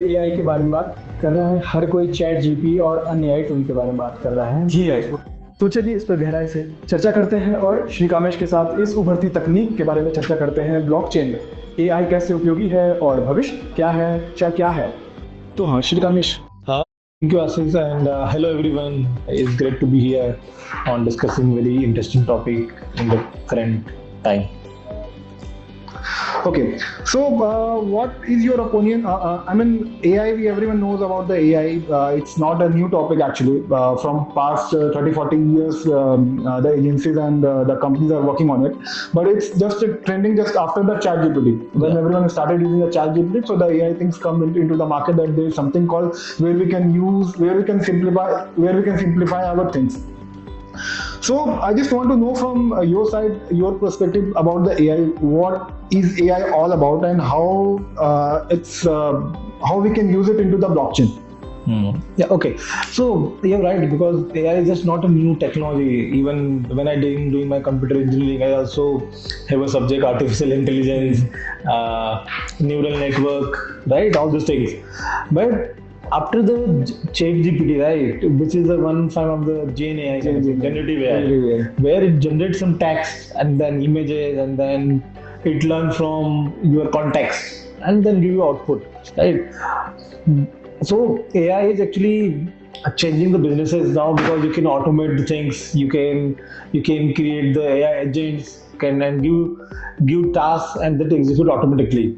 AI के बारे में बात कर रहा है। हर कोई चैट जीपी और अन्य एआई टूल के बारे में बात कर रहा है। जी आई तो चलिए इस पर गहराई से चर्चा करते हैं और श्री कामेश के साथ इस उभरती तकनीक के बारे में चर्चा करते हैं। ब्लॉकचेन में एआई कैसे उपयोगी है और भविष्य क्या है, क्या है। तो हाँ श्री कामेश। हाँ, thank you, Ashish, and hello everyone. It's great to be here on discussing very interesting topic in the current time. Okay, so what is your opinion? I mean, AI, we everyone knows about the AI. It's not a new topic actually. From past 30, 40 years, the agencies and the companies are working on it. But it's just trending just after the chat GPT. When Yeah. everyone started using the chat GPT, so the AI things come into the market that there is something called where we can use, where we can simplify our things. So I just want to know from your side, your perspective about the AI. What is AI all about, and how we can use it into the blockchain? Yeah, okay. So you're right because AI is just not a new technology. Even when I did doing my computer engineering, I also have a subject artificial intelligence, neural network, right? All these things. But after the Chat GPT, right, which is the one form of the Gen AI, generative AI, where it generates some text and then images and then it learns from your context and then give you output, right? So AI is actually changing the businesses now because you can automate the things. You can create the AI agents can and give tasks and that execute automatically.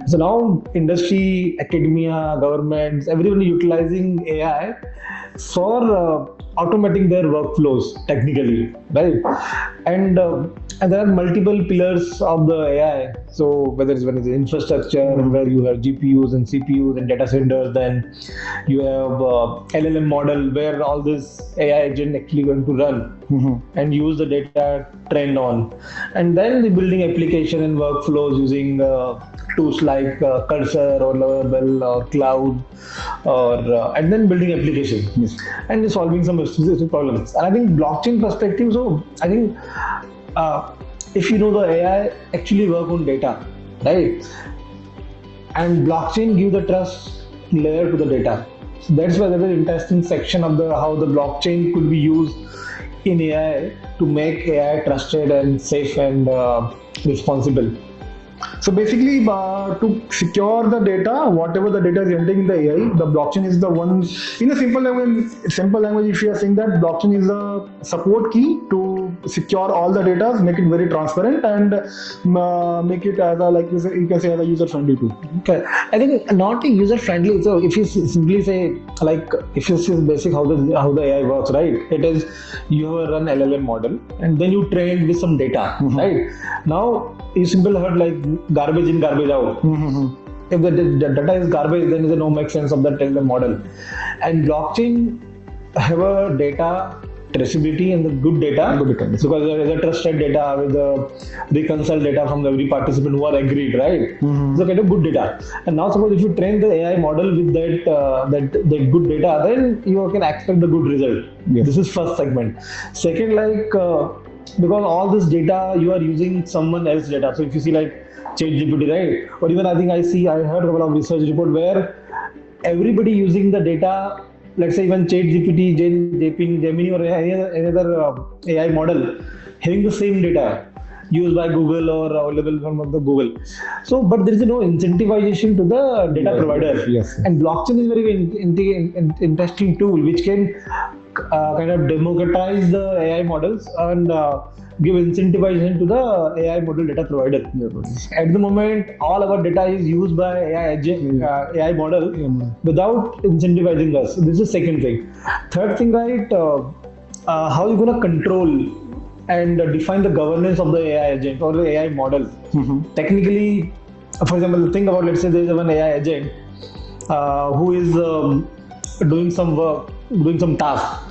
So now industry, academia, governments, everyone is utilizing AI for automating their workflows technically, right? And and there are multiple pillars of the AI. So whether it's when it's infrastructure, where you have GPUs and CPUs and data centers, then you have LLM model where all this AI agent actually going to run and use the data trained on, and then the building application and workflows using tools like Cursor or Lovable or Cloud, or and then building application. Yes. And solving some specific problems. And I think blockchain perspective. So I think if you know the AI actually work on data, right? And blockchain give the trust layer to the data. So that's why there's an interesting section of the how the blockchain could be used in AI to make AI trusted and safe and responsible. So basically, to secure the data, whatever the data is entering in the AI, the blockchain is the one. In a simple language, if you are saying that blockchain is a support key to secure all the data, make it very transparent, and make it as a like you can say as a user friendly too. Okay, I think not user friendly. So if you simply say like if you see basic how the AI works, right? It is you have run LLM model and then you train with some data, right? Now you simply heard like garbage in, garbage out. If the data is garbage, then there no make sense of that LLM model. And blockchain have a data traceability and the good data, because there is a trusted data with the reconciled data from every participant who are agreed, right? So kind of good data. And now suppose if you train the AI model with that good data, then you can expect the good result. Yes. This is first segment. Second, like because all this data you are using someone else's data. So if you see like ChatGPT, right? Or even I heard a couple of research report where everybody using the data, let's say even ChatGPT, Gemini, or any other AI model having the same data used by Google or available from the Google. So, but there is no incentivization to the data provider. Yes. And blockchain is very interesting tool which can kind of democratize the AI models and give incentivization to the AI model data provider. At the moment, all our data is used by AI model without incentivizing us. This is second thing. Third thing, right? How you gonna control and define the governance of the AI agent or the AI model? Technically, for example, think about, let's say there is one AI agent who is doing some work, doing some task,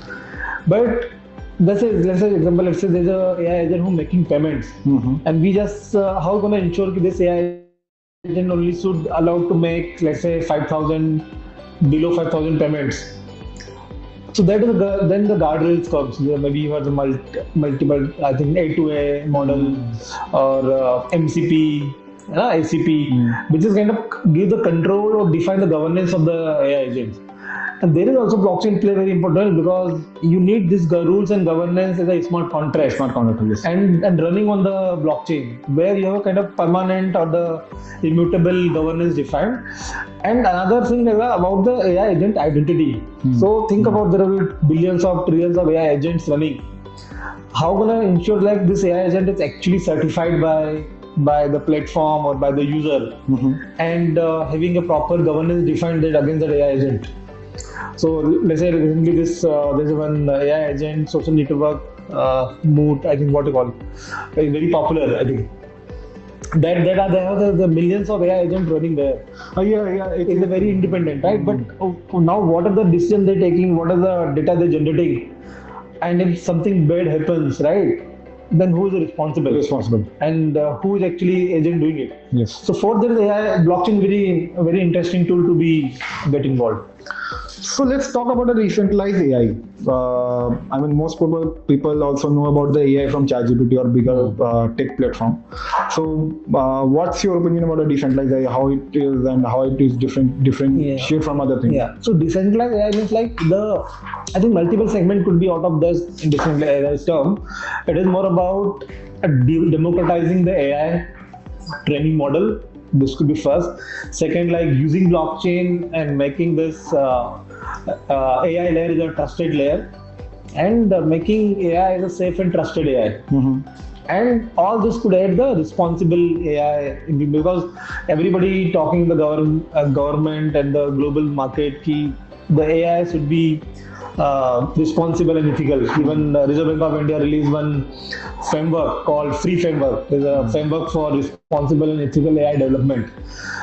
but let's say example, let's say there's a AI agent who making payments, and we just how gonna ensure that this AI agent only should allowed to make, let's say, 5,000, below 5,000 payments. So that is then the guardrails comes. Maybe you have the multiple, I think A2A model or MCP ACP, which is kind of give the control or define the governance of the AI agents. And there is also blockchain play very important because you need these rules and governance as a smart contract. Smart contract, yes. And running on the blockchain where you have a kind of permanent or the immutable governance defined. And another thing is about the AI agent identity. So think about there will be billions of trillions of AI agents running. How gonna ensure like this AI agent is actually certified by the platform or by the user, and having a proper governance defined that against that AI agent. So let's say recently there's one AI agent social network Moot, I think what you call it, very popular, I think. There are the millions of AI agents running there. Yeah. It's a very independent, right? But now what are the decisions they're taking? What are the data they're generating? And if something bad happens, right? Then who is responsible? And who is actually agent doing it? Yes. So for that, AI blockchain very interesting tool to be get involved. So let's talk about the decentralized AI. I mean, most people also know about the AI from ChatGPT or bigger tech platform. So, what's your opinion about the decentralized AI? How it is and how it is differentiate from other things? Yeah. So decentralized AI means like I think multiple segment could be out of this decentralized AI term. It is more about democratizing the AI training model. This could be first. Second, like using blockchain and making this AI layer is a trusted layer, and making AI as a safe and trusted AI. And all this could add the responsible AI, because everybody talking the government and the global market key, the AI should be responsible and ethical. Even Reserve Bank of India released one framework called Free Framework. There's a framework for responsible and ethical AI development.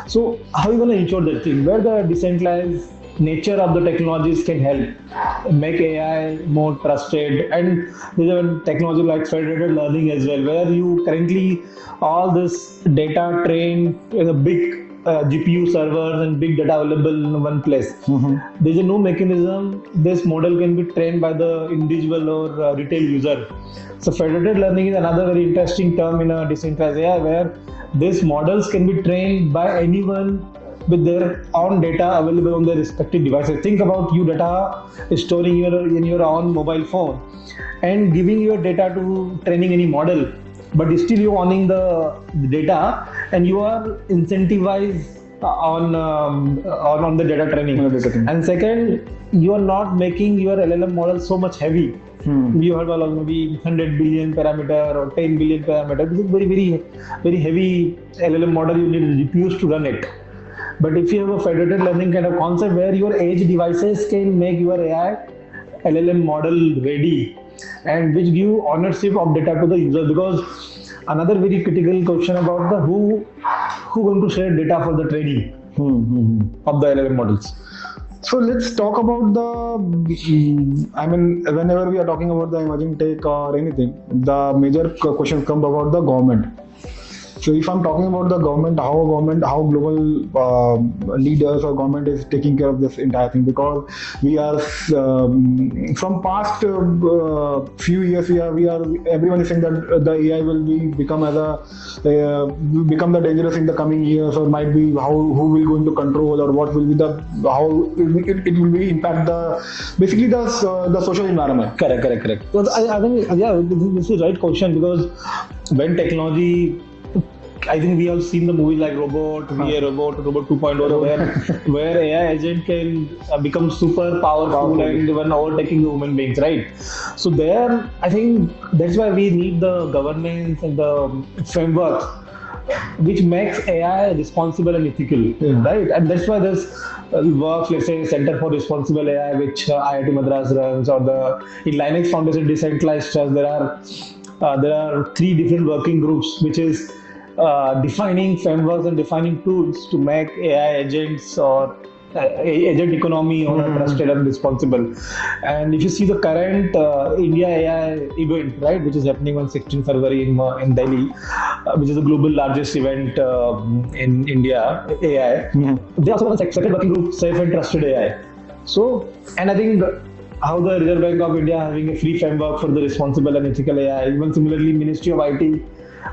So how are you going to ensure that thing? Where the decentralized nature of the technologies can help make AI more trusted. And there's a technology like federated learning as well, where you currently all this data trained in a big GPU servers and big data available in one place. There's no mechanism this model can be trained by the individual or retail user. So federated learning is another very interesting term in a decentralized AI, where these models can be trained by anyone with their own data available on their respective devices. Think about your data storing in your own mobile phone and giving your data to training any model, but still you owning the data and you are incentivized on the data training. And second, you are not making your LLM model so much heavy. You have maybe 100 billion parameter or 10 billion parameter. This is very heavy LLM model. You need GPUs to run it. But if you have a federated learning kind of concept where your edge devices can make your AI LLM model ready, and which give ownership of data to the user, because another very critical question about the who going to share data for the training of the LLM models. So let's talk about I mean, whenever we are talking about the emerging tech or anything, the major questions come about the government. So if I'm talking about the government, how global leaders or government is taking care of this entire thing, because we are from past few years everyone is saying that the AI will become the dangerous in the coming years, or might be who will go into control, or what will be how it will be impact basically the social environment. Correct. So I think this is the right question, because when technology, I think we have seen the movies like Robot 2.0, where AI agent can become super powerful and even overtaking the human beings, right? So there, I think that's why we need the governance and the framework which makes AI responsible and ethical, right? And that's why there's works, let's say Center for Responsible AI, which IIT Madras runs, or in Linux Foundation Decentralized Trust, there are 3 different working groups, which is defining frameworks and defining tools to make AI agents or agent economy or trusted and responsible. And if you see the current India AI event, right, which is happening on 16 February in Delhi, which is the global largest event in India, AI, they also have a second working group, Safe and Trusted AI. So, and I think how the Reserve Bank of India having a free framework for the responsible and ethical AI, even similarly Ministry of IT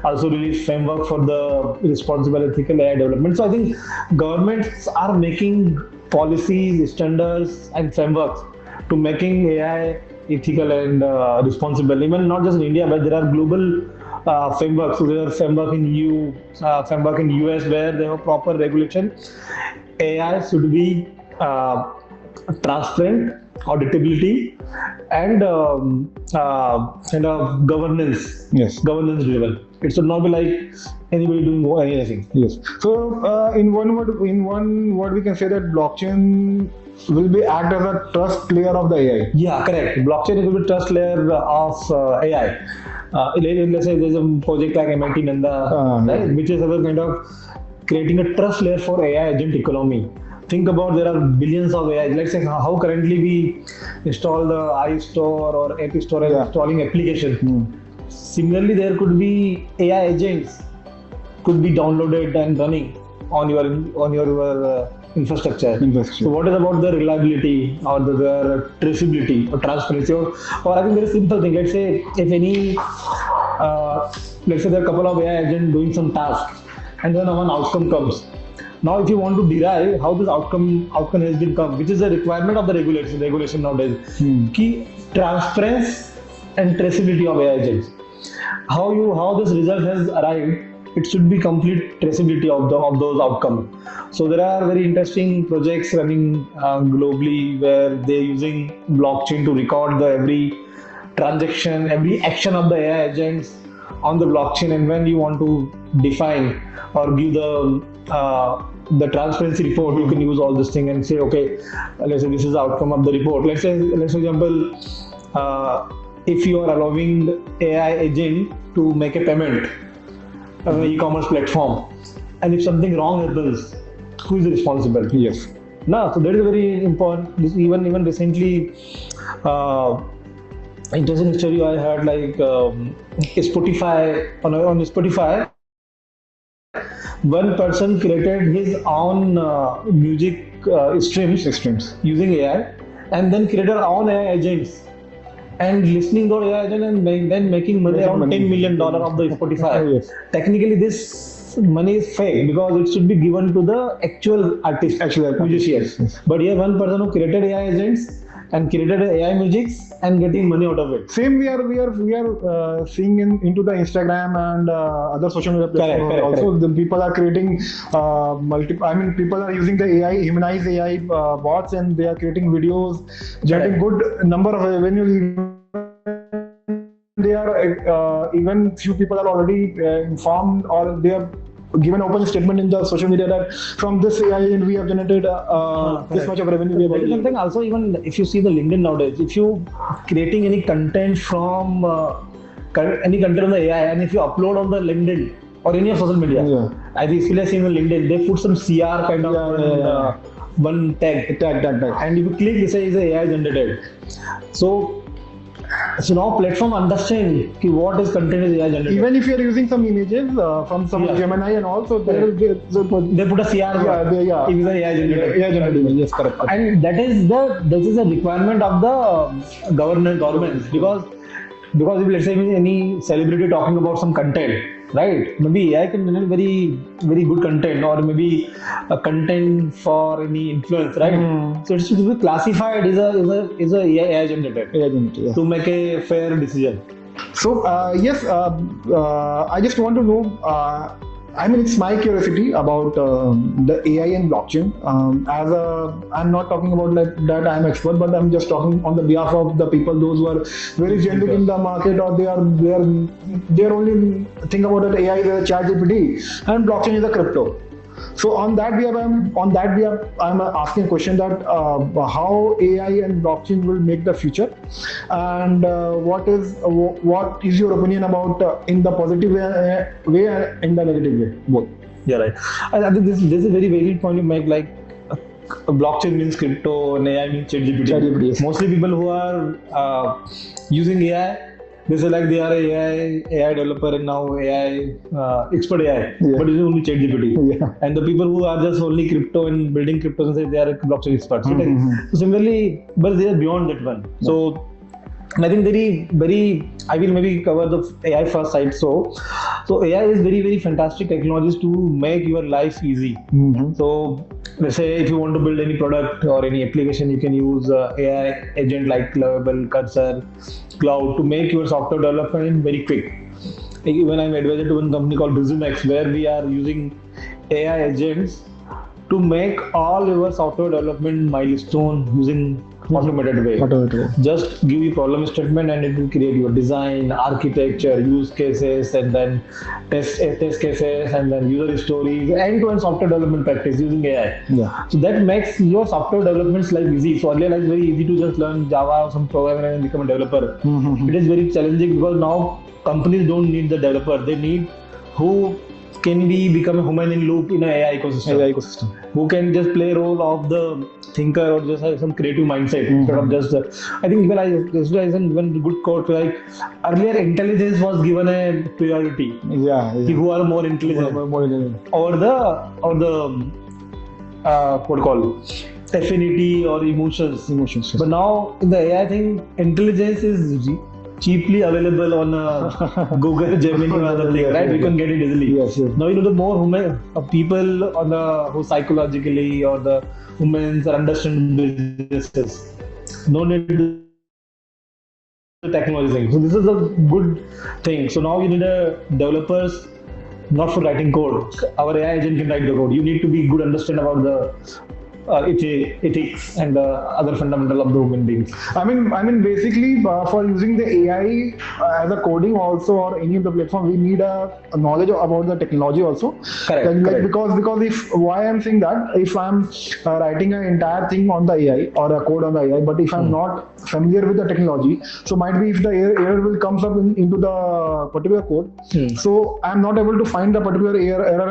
also released framework for the responsible ethical AI development. So I think governments are making policies, standards, and frameworks to making AI ethical and responsible. Even not just in India, but there are global frameworks. So there are framework in EU, framework in US where they have proper regulation. AI should be transparent, auditability, and kind of governance. Yes. Governance driven. It should not be like anybody doing anything. Yes. So, in one word, we can say that blockchain will be act as a trust layer of the AI. Yeah, correct. Blockchain is a trust layer of AI. Let's say there's a project like MIT Nanda, right, which is a kind of creating a trust layer for AI agent economy. Think about there are billions of AI. Let's say how currently we install the iStore or App Store and installing application. Similarly, there could be AI agents could be downloaded and running on your infrastructure. So what is about the reliability or the traceability or transparency or I think there is a simple thing. Let's say if any let's say there are a couple of AI agents doing some tasks and then one outcome comes. Now, if you want to derive how this outcome has been come, which is a requirement of the regulation nowadays, key transparency and traceability of AI agents. How this result has arrived, it should be complete traceability of those outcomes. So there are very interesting projects running globally where they're using blockchain to record every transaction, every action of the AI agents on the blockchain, and when you want to define or give the transparency report, you can use all this thing and say, okay, let's say this is the outcome of the report. Let's for example, if you are allowing AI agent to make a payment on an e-commerce platform, and if something wrong happens, who is responsible? Yes. No, so that is very important. Even recently, interesting story I heard, like Spotify on Spotify. One person created his own music streams using AI, and then created our own AI agents and listening to AI agent and then making money around $10 million of the Spotify. Yes. Technically, this money is fake because it should be given to the actual artist, musicians. Yes. But here, one person who created AI agents and created AI musics and getting money out of it. Same we are seeing into the Instagram and other social media platforms. Also, the people are creating people are using the AI, humanized AI bots, and they are creating videos, generating good number of revenue. They are even few people are already informed, or they are given open statement in the social media that from this AI and we have generated this much of revenue. That is something also, even if you see the LinkedIn nowadays, if you creating any content from any content on the AI, and if you upload on the LinkedIn or any of social media, I recently seen on LinkedIn, they put some CR kind of one tag, and if you click, this is AI generated. So now platform understand what is content is AI generated. Even if you are using some images from some Gemini and all, so they put a CR. It is AI generated. Yes, correct. And this is a requirement of the governments, because if let's say any celebrity talking about some content, right? Maybe AI can generate very, very good content, or maybe a content for any influence, right? So it should be classified as a AI generated to make a fair decision. So yes, I just want to know. It's my curiosity about the AI and blockchain. I'm not talking about that I'm expert, but I'm just talking on the behalf of the people, those who are very genuine in the market, or they are only think about that AI is a ChatGPT and blockchain is a crypto. So on that I'm asking a question that how AI and blockchain will make the future, and what is your opinion about in the positive way and in the negative way, both? Yeah, right. I think this is a very valid point you make. Like blockchain means crypto and AI means ChatGPT. Yes. Mostly people who are using AI, they say like they are AI developer and now AI expert AI, but it is only ChatGPT. And the people who are just only crypto and building cryptos and say they are blockchain experts. So similarly, but they are beyond that one. So And I think I will maybe cover the AI first side. So AI is very fantastic technologies to make your life easy. So let's say if you want to build any product or any application, you can use AI agent like Lovable, Cursor, Cloud to make your software development very quick. Even I'm advisor to one company called ResumeX, where we are using AI agents to make all your software development milestone using automated way. Just give you problem statement and it will create your design, architecture, use cases, and then test cases, and then user stories, end-to-end software development practice using AI. Yeah. So that makes your software development's life easy. So earlier it's very easy to just learn Java or some programming and become a developer. It is very challenging because now companies don't need the developer; they need who can become a human in loop in an AI ecosystem. Who can just play role of the thinker or just have some creative mindset instead of just. I think even one good quote like earlier intelligence was given a priority. Yeah. Who are more intelligent, or the what call affinity or emotions. But now in the AI thing, intelligence is cheaply available on Google, Gemini, or other thing, right? We can get it easily. Yes. Now the more human people on who psychologically or the humans are understand businesses. No need to technology thing. So this is a good thing. So now you need a developers not for writing code. Our AI agent can write the code. You need to be good understand about the ethics and other fundamental of the human beings. I mean, basically, for using the AI as a coding also or any of the platform, we need a knowledge about the technology also. Correct. Because if why I'm saying that, if I'm writing an entire thing on the AI or a code on the AI, but if I'm not familiar with the technology, so might be if the error will comes up into the particular code, so I'm not able to find the particular error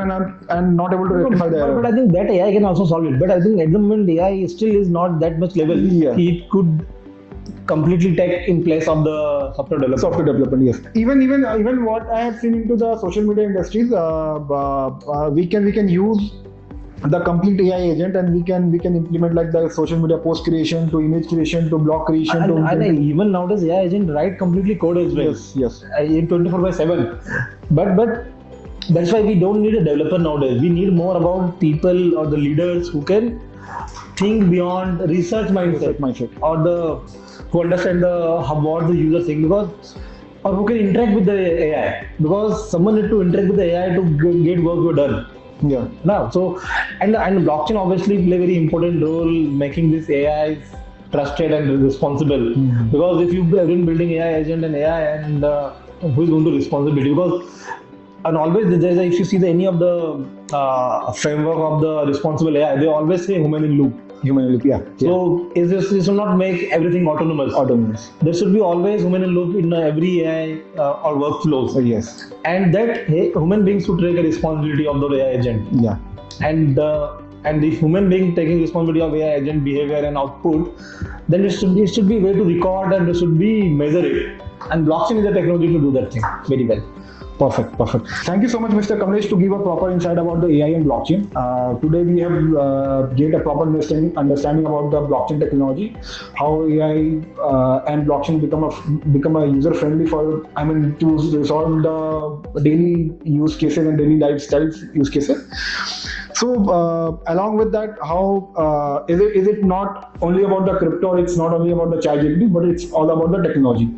and not able to rectify the error. But I think that AI can also solve it. But I think at the moment AI still is not that much level. Yeah. It could completely take in place of the software development. Yes. Even what I have seen into the social media industries, we can use the complete AI agent and we can implement like the social media post creation to image creation to blog creation and even nowadays AI agent write completely code as well. Yes. In 24/7. But that's why we don't need a developer nowadays. We need more about people or the leaders who can think beyond research mindset. Or who understand what the user think, because or who can interact with the AI, because someone need to interact with the AI to get work done. Yeah. Now, so and blockchain obviously play a very important role making this AI trusted and responsible. Because if you've been building AI agent and AI and who is going to responsibility, because and always if you see any of the framework of the responsible AI, they always say human in loop. Yeah. So this should not make everything autonomous. There should be always human in loop in every AI or workflows. Yes. And that human beings should take a responsibility of the AI agent. Yeah. And the human being taking responsibility of AI agent behavior and output, then it should be a way to record and it should be measure it. And blockchain is a technology to do that thing very well. Perfect. Thank you so much, Mr. Kamlesh, to give a proper insight about the AI and blockchain. Today we have gained a proper understanding about the blockchain technology, how AI and blockchain become a user friendly to resolve the daily use cases and daily lifestyle use cases. So along with that, how is it not only about the crypto? It's not only about the ChatGPT, but it's all about the technology.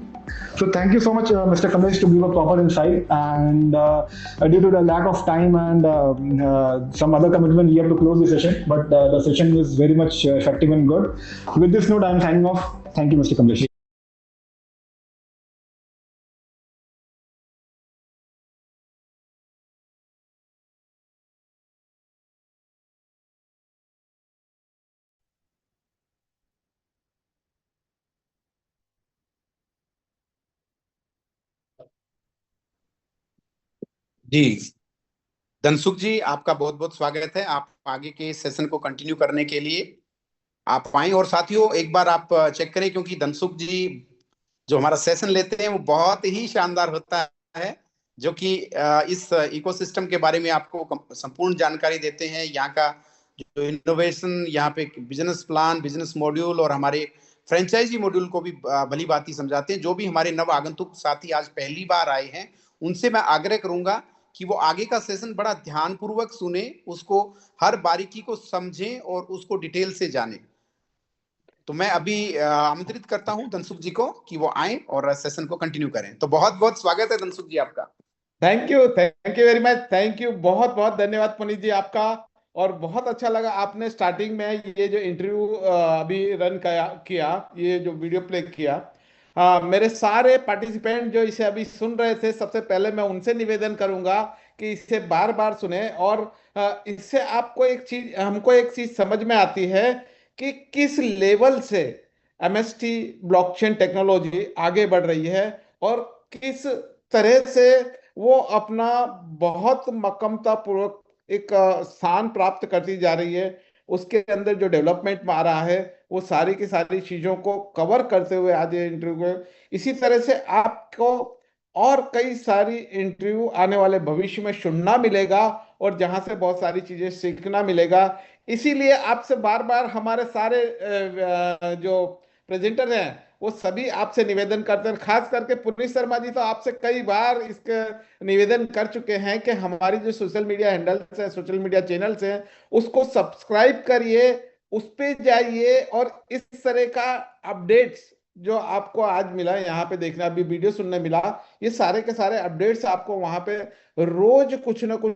So thank you so much, Mr. Kamlesh, to give a proper insight. And due to the lack of time and some other commitment, we have to close the session. But the session is very much effective and good. With this note, I am signing off. Thank you, Mr. Kamlesh. जी, धनसुख जी, आपका बहुत बहुत स्वागत है। आप आगे के session को continue करने के लिए आप आए। और साथियों, एक बार आप चेक करें, क्योंकि धनसुख जी जो हमारा सेशन लेते हैं वो बहुत ही शानदार होता है, जो कि इस इकोसिस्टम के बारे में आपको संपूर्ण जानकारी देते हैं। यहाँ का जो इनोवेशन, यहाँ पे बिजनेस प्लान, बिजनेस मॉड्यूल और हमारे फ्रेंचाइजी मॉड्यूल को भी भली भांति समझाते हैं। जो भी हमारे नव आगंतुक साथी आज पहली बार आए हैं, उनसे मैं आग्रह करूंगा कि वो आगे का सेशन बड़ा ध्यानपूर्वक सुने, उसको हर बारीकी को समझें और उसको डिटेल से जानें। तो मैं अभी आमंत्रित करता हूं धनसुख जी को कि वो आए और सेशन को कंटिन्यू करें। तो बहुत बहुत स्वागत है धनसुख जी आपका। Thank you very much, thank you, बहुत बहुत धन्यवाद पुनीत जी आपका। और बहुत अच्छा लगा आपने स्टार्टिंग में ये जो इंटरव्यू अभी रन किया, ये जो वीडियो प्ले किया। मेरे सारे पार्टिसिपेंट जो इसे अभी सुन रहे थे, सबसे पहले मैं उनसे निवेदन करूंगा कि इसे बार बार सुने। और इससे आपको हमको एक चीज समझ में आती है कि किस लेवल से एमएसटी ब्लॉकचेन टेक्नोलॉजी आगे बढ़ रही है और किस तरह से वो अपना बहुत मक्कमता पूर्वक एक स्थान प्राप्त करती जा रही है। उसके अंदर जो डेवलपमेंट में आ रहा है, वो सारी की सारी चीजों को कवर करते हुए आज ये इंटरव्यू। इसी तरह से आपको और कई सारी इंटरव्यू आने वाले भविष्य में सुनना मिलेगा और जहां से बहुत सारी चीजें सीखना मिलेगा। इसीलिए आपसे बार बार हमारे सारे जो प्रेजेंटर हैं वो सभी आपसे निवेदन करते हैं। खास करके पुनीत शर्मा जी तो आपसे कई बार इसके निवेदन कर चुके हैं कि हमारी जो सोशल मीडिया हैंडल्स है, सोशल मीडिया चैनल्स हैं, उसको सब्सक्राइब करिए, उस पे जाइए और इस तरह का अपडेट्स जो आपको आज मिला यहाँ पे देखना, अभी वीडियो सुनने मिला, ये सारे के सारे अपडेट्स आपको वहां पे रोज कुछ ना कुछ।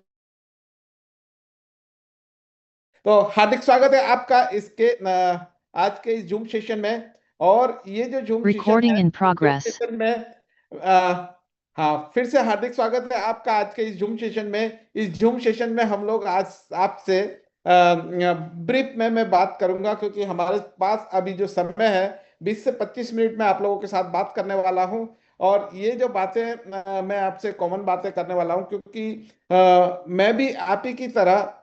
तो हार्दिक स्वागत है आपका इसके आज के इस जूम सेशन में। और ये जो zoom Recording in progress. Session में हाँ, फिर से हार्दिक स्वागत है आपका आज के इस जूम सेशन में। इस जूम सेशन में हम लोग आज आपसे ब्रीफ में मैं बात करूंगा, क्योंकि हमारे पास अभी जो समय है 20 से 25 मिनट में आप लोगों के साथ बात करने वाला हूं। और ये जो बातें मैं आपसे कॉमन बातें करने वाला हूं, क्योंकि मैं भी आप ही की तरह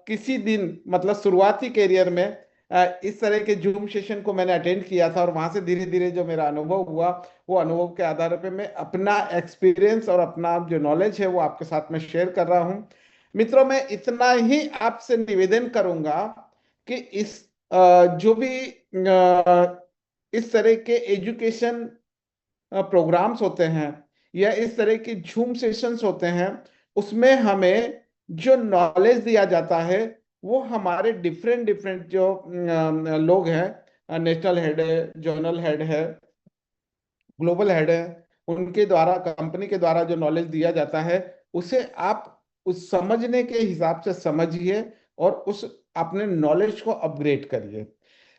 किसी दिन मतलब शुरुआती कैरियर में इस तरह के जूम सेशन को मैंने अटेंड किया था और वहां से धीरे धीरे जो मेरा अनुभव हुआ, वो अनुभव के आधार पे मैं अपना एक्सपीरियंस और अपना जो नॉलेज है वो आपके साथ में शेयर कर रहा हूं। मित्रों, मैं इतना ही आपसे निवेदन करूंगा कि इस जो भी इस तरह के एजुकेशन प्रोग्राम्स होते हैं या इस तरह के जूम सेशंस होते हैं, उसमें हमें जो नॉलेज दिया जाता है वो हमारे डिफरेंट डिफरेंट जो लोग हैं, नेशनल हेड है, जोनल हेड है, ग्लोबल हेड है, उनके द्वारा, कंपनी के द्वारा जो नॉलेज दिया जाता है, उसे आप उस समझने के हिसाब से समझिए और उस अपने नॉलेज को अपग्रेड करिए।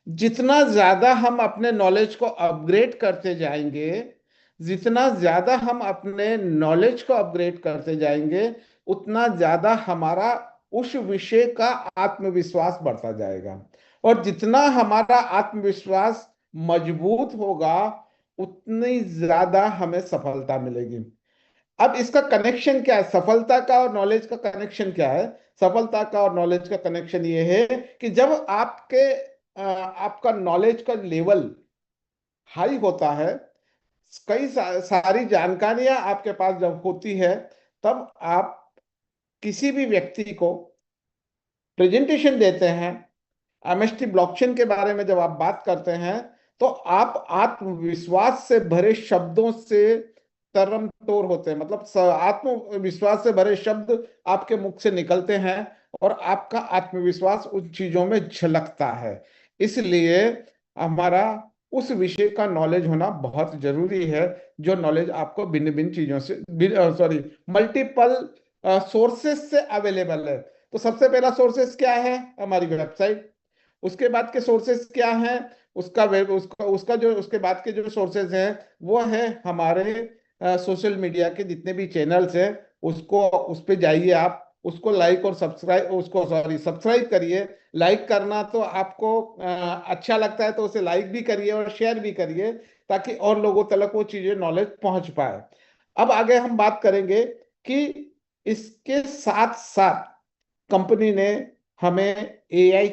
जितना ज्यादा हम अपने नॉलेज को अपग्रेड करते जाएंगे, जितना ज्यादा हम अपने नॉलेज को अपग्रेड करते जाएंगे, उतना ज्यादा हमारा उस विषय का आत्मविश्वास बढ़ता जाएगा। और जितना हमारा आत्मविश्वास मजबूत होगा, उतनी ज्यादा हमें सफलता मिलेगी। अब इसका कनेक्शन क्या है? सफलता का और नॉलेज का कनेक्शन क्या है? सफलता का और नॉलेज का कनेक्शन ये है कि जब आपका नॉलेज का लेवल हाई होता है, कई सारी जानकारियां आपके पास जब होती है, तब आप किसी भी व्यक्ति को प्रेजेंटेशन देते हैं, एमएसटी ब्लॉकचेन के बारे में जब आप बात करते हैं, तो आप आत्मविश्वास से भरे शब्दों से तरमतोर होते हैं। मतलब आत्मविश्वास से भरे शब्द आपके मुख से निकलते हैं और आपका आत्मविश्वास उन चीजों में झलकता है। इसलिए हमारा उस विषय का नॉलेज होना बहुत जरूरी है, जो नॉलेज आपको भिन्न भिन्न चीजों से मल्टीपल सोर्सेस से अवेलेबल है। तो सबसे पहला सोर्सेस क्या है? हमारी वेबसाइट। उसके बाद के सोर्सेस क्या है? उसका जो उसके बाद के जो सोर्सेज हैं वो है हमारे सोशल मीडिया के जितने भी चैनल्स हैं, उस पे जाइए, आप उसको लाइक और सब्सक्राइब करिए। लाइक करना तो आपको अच्छा लगता है तो उसे लाइक भी करिए और शेयर भी करिए, ताकि और लोगों तक वो चीजें नॉलेज पहुंच पाए। अब आगे हम बात करेंगे कि इसके साथ साथ कंपनी ने हमें एआई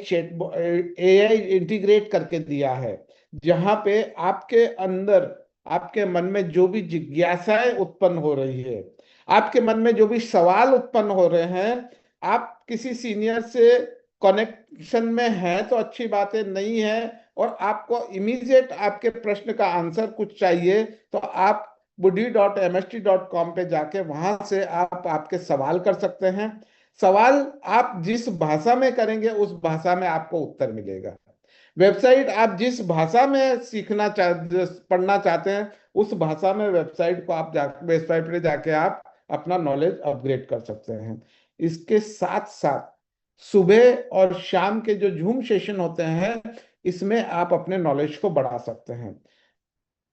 इंटीग्रेट करके दिया है, जहां पे आपके अंदर, आपके मन में जो भी जिज्ञासाएं उत्पन्न हो रही है, आपके मन में जो भी सवाल उत्पन्न हो रहे हैं, आप किसी सीनियर से कनेक्शन में हैं तो अच्छी बात है, नहीं है और आपको इमीडिएट आपके प्रश्न का आंसर कुछ चाहिए, तो आप buddy.mst.com पे जाके वहां से आप आपके सवाल कर सकते हैं। सवाल आप जिस भाषा में करेंगे उस भाषा में आपको उत्तर मिलेगा। वेबसाइट आप जिस भाषा में पढ़ना चाहते हैं उस भाषा में वेबसाइट को आप वेबसाइट पे जाके आप अपना नॉलेज अपग्रेड कर सकते हैं। इसके साथ साथ सुबह और शाम के जो जूम सेशन होते हैं, इसमें आप अपने नॉलेज को बढ़ा सकते हैं।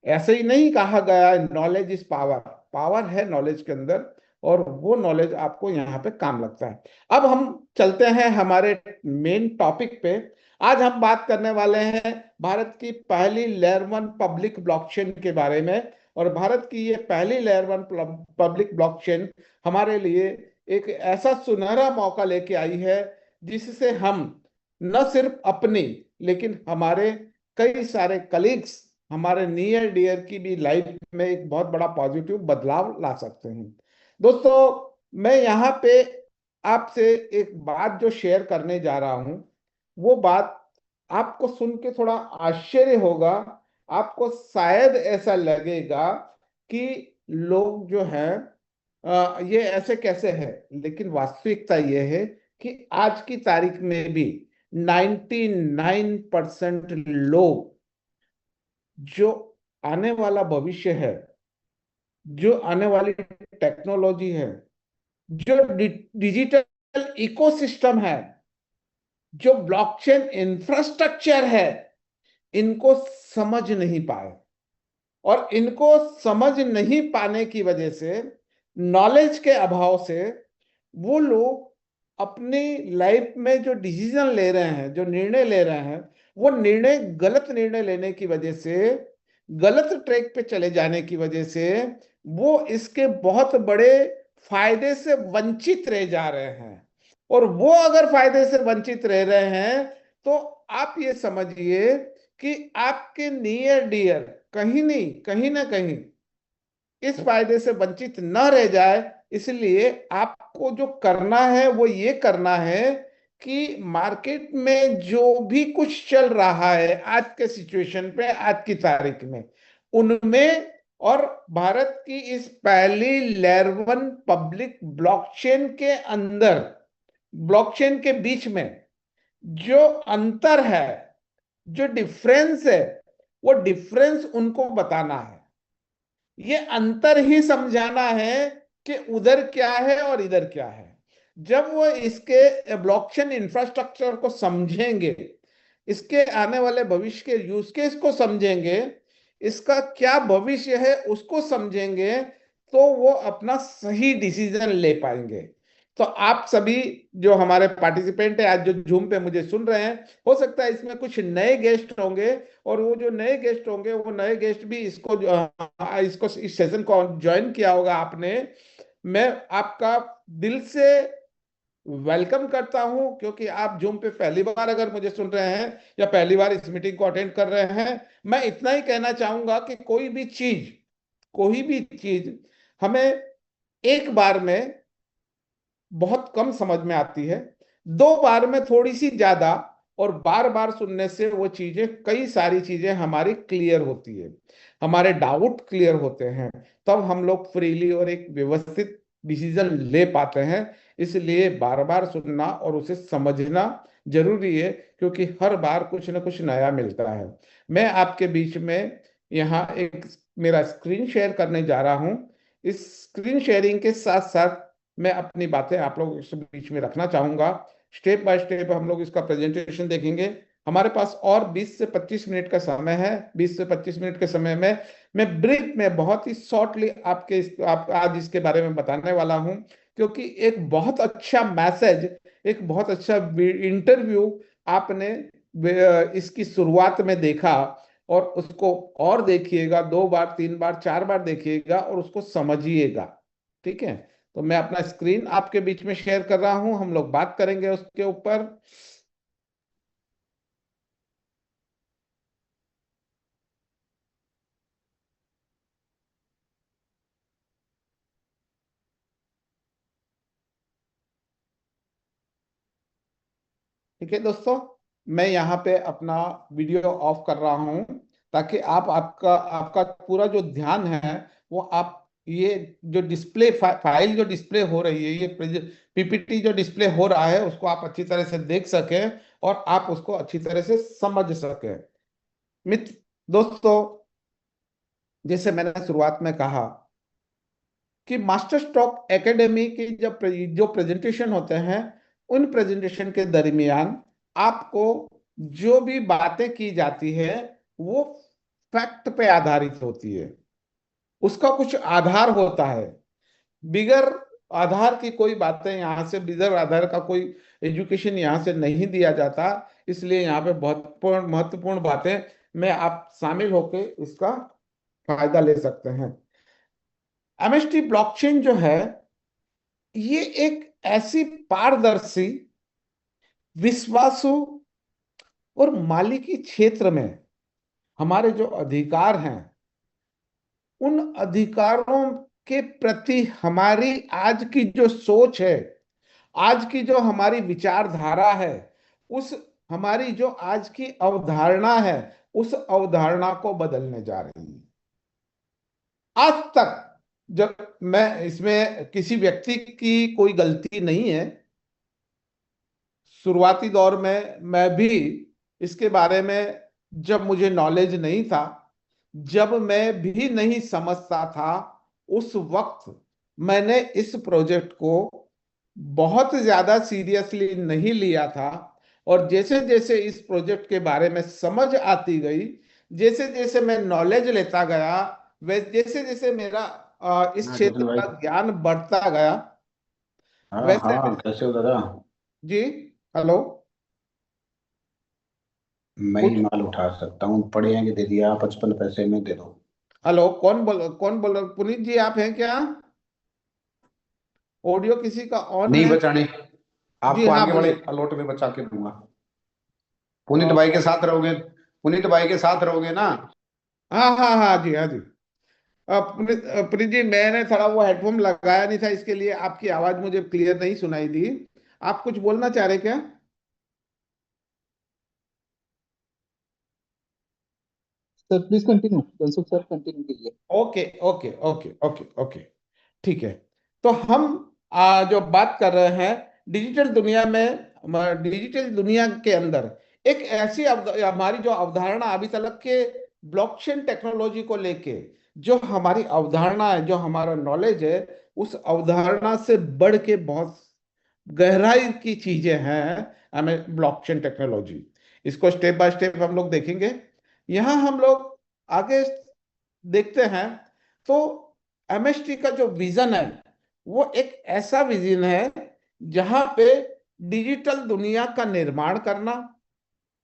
ऐसे ही नहीं कहा गया नॉलेज इज पावर, पावर है नॉलेज के अंदर, और वो नॉलेज आपको यहाँ पे काम लगता है। अब हम चलते हैं हमारे मेन टॉपिक पे। आज हम बात करने वाले हैं भारत की पहली लेयर 1 पब्लिक ब्लॉकचेन के बारे में। और भारत की ये पहली लेयर 1 पब्लिक ब्लॉकचेन हमारे लिए एक ऐसा सुनहरा मौका लेके आई है, जिससे हम न सिर्फ अपनी लेकिन हमारे कई सारे कलीग्स, हमारे नियर डियर की भी लाइफ में एक बहुत बड़ा पॉजिटिव बदलाव ला सकते हैं। दोस्तों, मैं यहाँ पे आपसे एक बात जो शेयर करने जा रहा हूं, वो बात आपको सुन के थोड़ा आश्चर्य होगा। आपको शायद ऐसा लगेगा कि लोग जो हैं ये ऐसे कैसे है, लेकिन वास्तविकता ये है कि आज की तारीख में भी 99% लोग, जो आने वाला भविष्य है, जो आने वाली टेक्नोलॉजी है, जो डिजिटल इकोसिस्टम है, जो ब्लॉकचेन इंफ्रास्ट्रक्चर है, इनको समझ नहीं पाए। और इनको समझ नहीं पाने की वजह से, नॉलेज के अभाव से, वो लोग अपनी लाइफ में जो डिसीजन ले रहे हैं, जो निर्णय ले रहे हैं, वो निर्णय गलत निर्णय लेने की वजह से, गलत ट्रैक पे चले जाने की वजह से, वो इसके बहुत बड़े फायदे से वंचित रह जा रहे हैं। और वो अगर फायदे से वंचित रह रहे हैं, तो आप ये समझिए कि आपके नियर डियर कहीं नहीं, कहीं ना कहीं इस फायदे से वंचित न रह जाए। इसलिए आपको जो करना है वो ये करना है कि मार्केट में जो भी कुछ चल रहा है आज के सिचुएशन पे, आज की तारीख में, उनमें और भारत की इस पहली लेयर 1 पब्लिक ब्लॉकचेन के अंदर, ब्लॉकचेन के बीच में जो अंतर है, जो डिफरेंस है, वो डिफरेंस उनको बताना है। ये अंतर ही समझाना है कि उधर क्या है और इधर क्या है। जब वो इसके ब्लॉकचेन इंफ्रास्ट्रक्चर को समझेंगे, इसके आने वाले भविष्य के यूज केस को समझेंगे, इसका क्या भविष्य है उसको समझेंगे, तो वो अपना सही डिसीजन ले पाएंगे। तो आप सभी जो हमारे पार्टिसिपेंट है आज, जो जूम पे मुझे सुन रहे हैं, हो सकता है इसमें कुछ नए गेस्ट होंगे, और वो जो नए गेस्ट होंगे, वो नए गेस्ट भी इसको इस सेशन को ज्वाइन किया होगा आपने। मैं आपका दिल से वेलकम करता हूं, क्योंकि आप जूम पे पहली बार अगर मुझे सुन रहे हैं या पहली बार इस मीटिंग को अटेंड कर रहे हैं। मैं इतना ही कहना चाहूंगा कि कोई भी चीज हमें एक बार में बहुत कम समझ में आती है, दो बार में थोड़ी सी ज्यादा, और बार बार सुनने से वो चीजें, कई सारी चीजें हमारी क्लियर होती है, हमारे डाउट क्लियर होते हैं, तब हम लोग फ्रीली और एक व्यवस्थित डिसीजन ले पाते हैं। इसलिए बार बार सुनना और उसे समझना जरूरी है, क्योंकि हर बार कुछ ना कुछ नया मिलता है। मैं आपके बीच में यहाँ एक मेरा स्क्रीन शेयर करने जा रहा हूँ। इस स्क्रीन शेयरिंग के साथ साथ मैं अपनी बातें आप लोगों के बीच में रखना चाहूंगा। स्टेप बाय स्टेप हम लोग इसका प्रेजेंटेशन देखेंगे। हमारे पास और 20 से 25 मिनट का समय है। 20 से 25 मिनट के समय में मैं ब्रीफ में बहुत ही शॉर्टली आप आज इसके बारे में बताने वाला हूं, क्योंकि एक बहुत अच्छा मैसेज, एक बहुत अच्छा इंटरव्यू आपने इसकी शुरुआत में देखा, और उसको और देखिएगा, 2 बार 3 बार 4 बार देखिएगा और उसको समझिएगा। ठीक है, तो मैं अपना स्क्रीन आपके बीच में शेयर कर रहा हूं, हम लोग बात करेंगे उसके ऊपर। ठीक है दोस्तों, मैं यहाँ पे अपना वीडियो ऑफ कर रहा हूँ, ताकि आप आपका आपका पूरा जो ध्यान है वो आप ये जो डिस्प्ले फाइल जो डिस्प्ले हो रही है, ये पीपीटी जो डिस्प्ले हो रहा है, उसको आप अच्छी तरह से देख सकें और आप उसको अच्छी तरह से समझ सकें। मित्र दोस्तों, जैसे मैंने शुरुआत में कहा कि मास्टर स्ट्रोक एकेडमी की जब जो प्रेजेंटेशन होते हैं, उन प्रेजेंटेशन के दरमियान आपको जो भी बातें की जाती है वो फैक्ट पे आधारित होती है, उसका कुछ आधार होता है। बिगर आधार की कोई बातें यहाँ से, बिगर आधार का कोई एजुकेशन यहाँ से नहीं दिया जाता। इसलिए यहाँ पे बहुत महत्वपूर्ण बातें में आप शामिल होके इसका फायदा ले सकते हैं। एमएसटी ब्लॉकचेन जो है, ये एक ऐसी पारदर्शी, विश्वासु और मालिकी क्षेत्र में हमारे जो अधिकार हैं, उन अधिकारों के प्रति हमारी आज की जो सोच है, आज की जो हमारी विचारधारा है, उस हमारी जो आज की अवधारणा है, उस अवधारणा को बदलने जा रही है। आज तक जब मैं इसमें किसी व्यक्ति की कोई गलती नहीं है, शुरुआती दौर में मैं भी इसके बारे में, जब मुझे नॉलेज नहीं था, जब मैं भी नहीं समझता था, उस वक्त मैंने इस प्रोजेक्ट को बहुत ज्यादा सीरियसली नहीं लिया था। और जैसे जैसे इस प्रोजेक्ट के बारे में समझ आती गई, जैसे जैसे मैं नॉलेज लेता गया, वैसे जैसे जैसे मेरा इस हाँ क्षेत्र जतिन भाई। का ज्ञान बढ़ता गया, हाँ वैसे हाँ, कैसे हो दादा? जी, हेलो, मैं ही माल उठा सकता हूँ, पड़े हैं कि दे दिया, 55 पैसे में दे दो। हेलो, कौन बोल रहा? पुनीत जी आप हैं क्या? ऑडियो किसी का ऑन नहीं है? बचाने, जी आपको हाँ, आगे वाले बोलिए। अलॉट में बचा के दूंगा। पुनीत अ, भाई के साथ रहोगे, पुनीत भाई के साथ रहोगे ना? हाँ हाँ हाँ जी, हाँ जी। पुनीत जी, मैंने थोड़ा वो हेडफोन लगाया नहीं था, इसके लिए आपकी आवाज मुझे क्लियर नहीं सुनाई दी। आप कुछ बोलना चाह रहे क्या? Sir please continue, Jansukh sir continue कीजिए। Okay okay okay okay okay, ठीक है। तो हम जो बात कर रहे हैं, डिजिटल दुनिया में, डिजिटल दुनिया के अंदर एक ऐसी हमारी जो अवधारणा अभी तक के ब्लॉकचेन टेक्नोलॉजी को लेके जो हमारी अवधारणा है, जो हमारा नॉलेज है, उस अवधारणा से बढ़ के बहुत गहराई की चीजें हैं हमें ब्लॉकचेन टेक्नोलॉजी। इसको स्टेप बाय स्टेप हम लोग देखेंगे। यहाँ हम लोग आगे देखते हैं तो एमएसटी का जो विजन है, वो एक ऐसा विजन है जहां पे डिजिटल दुनिया का निर्माण करना।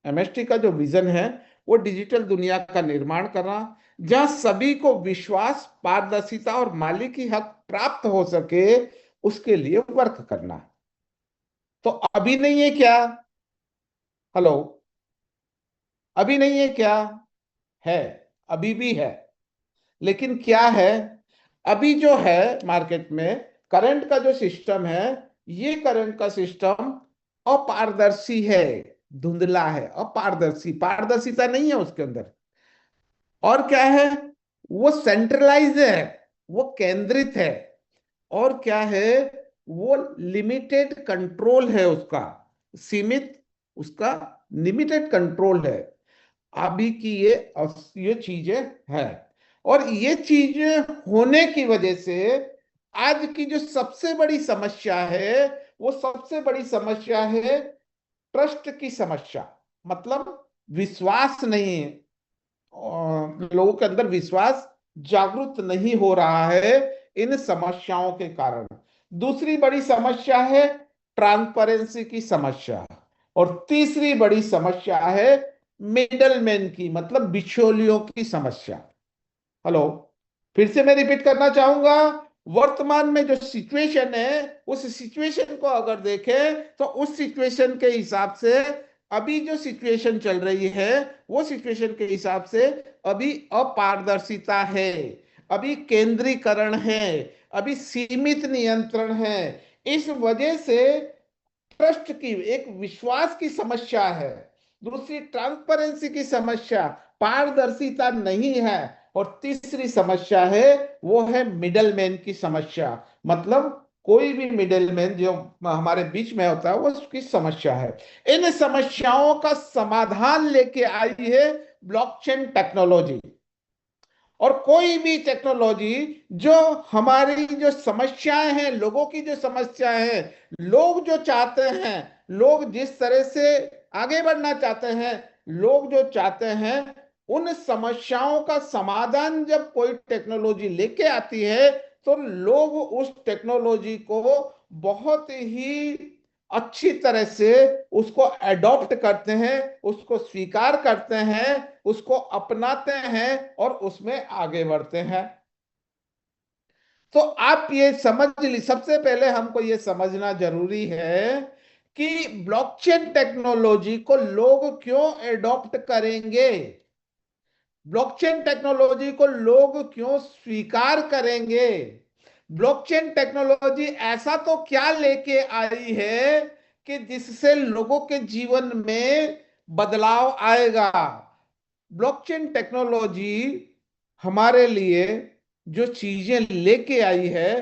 एमएसटी का जो विजन है वो डिजिटल दुनिया का निर्माण करना, जहां सभी को विश्वास, पारदर्शिता और मालिकी हक प्राप्त हो सके, उसके लिए वर्क करना। तो अभी नहीं है क्या? हेलो, अभी नहीं है क्या? है, अभी भी है। लेकिन क्या है, अभी जो है मार्केट में करंट का जो सिस्टम है, ये करंट का सिस्टम अपारदर्शी है, धुंधला है, अपारदर्शी, पारदर्शिता नहीं है उसके अंदर। और क्या है, वो सेंट्रलाइज है, वो केंद्रित है। और क्या है, वो लिमिटेड कंट्रोल है उसका, सीमित, उसका लिमिटेड कंट्रोल है। अभी की ये चीजें हैं। और ये चीजें होने की वजह से आज की जो सबसे बड़ी समस्या है, वो सबसे बड़ी समस्या है ट्रस्ट की समस्या। मतलब विश्वास नहीं है, लोगों के अंदर विश्वास जागृत नहीं हो रहा है इन समस्याओं के कारण। दूसरी बड़ी समस्या है ट्रांसपेरेंसी की समस्या। और तीसरी बड़ी समस्या है मिडलमैन की, मतलब बिचौलियों की समस्या। हेलो, फिर से मैं रिपीट करना चाहूंगा, वर्तमान में जो सिचुएशन है, उस सिचुएशन को अगर देखें तो उस सिचुएशन के हिसाब से अभी जो सिचुएशन चल रही है, वो सिचुएशन के हिसाब से अभी अपारदर्शिता है, अभी केंद्रीकरण है, अभी सीमित नियंत्रण है। इस वजह से ट्रस्ट की, एक विश्वास की समस्या है। दूसरी ट्रांसपेरेंसी की समस्या, पारदर्शिता नहीं है, और तीसरी समस्या है वो है मिडलमैन की समस्या, मतलब कोई भी मिडलमैन जो हमारे बीच में होता है वो उसकी समस्या है। इन समस्याओं का समाधान लेके आई है ब्लॉकचेन टेक्नोलॉजी। और कोई भी टेक्नोलॉजी जो हमारी जो समस्याएं हैं, लोगों की जो समस्याएं हैं, लोग जो चाहते हैं, लोग जिस तरह से आगे बढ़ना चाहते हैं, लोग जो चाहते हैं, उन समस्याओं का समाधान जब कोई टेक्नोलॉजी लेके आती है तो लोग उस टेक्नोलॉजी को बहुत ही अच्छी तरह से उसको एडॉप्ट करते हैं, उसको स्वीकार करते हैं, उसको अपनाते हैं और उसमें आगे बढ़ते हैं। तो आप ये समझ ली, सबसे पहले हमको ये समझना जरूरी है कि ब्लॉकचेन टेक्नोलॉजी को लोग क्यों एडॉप्ट करेंगे, ब्लॉकचेन टेक्नोलॉजी को लोग क्यों स्वीकार करेंगे, ब्लॉकचेन टेक्नोलॉजी ऐसा तो क्या लेके आई है कि जिससे लोगों के जीवन में बदलाव आएगा। ब्लॉकचेन टेक्नोलॉजी हमारे लिए जो चीजें लेके आई है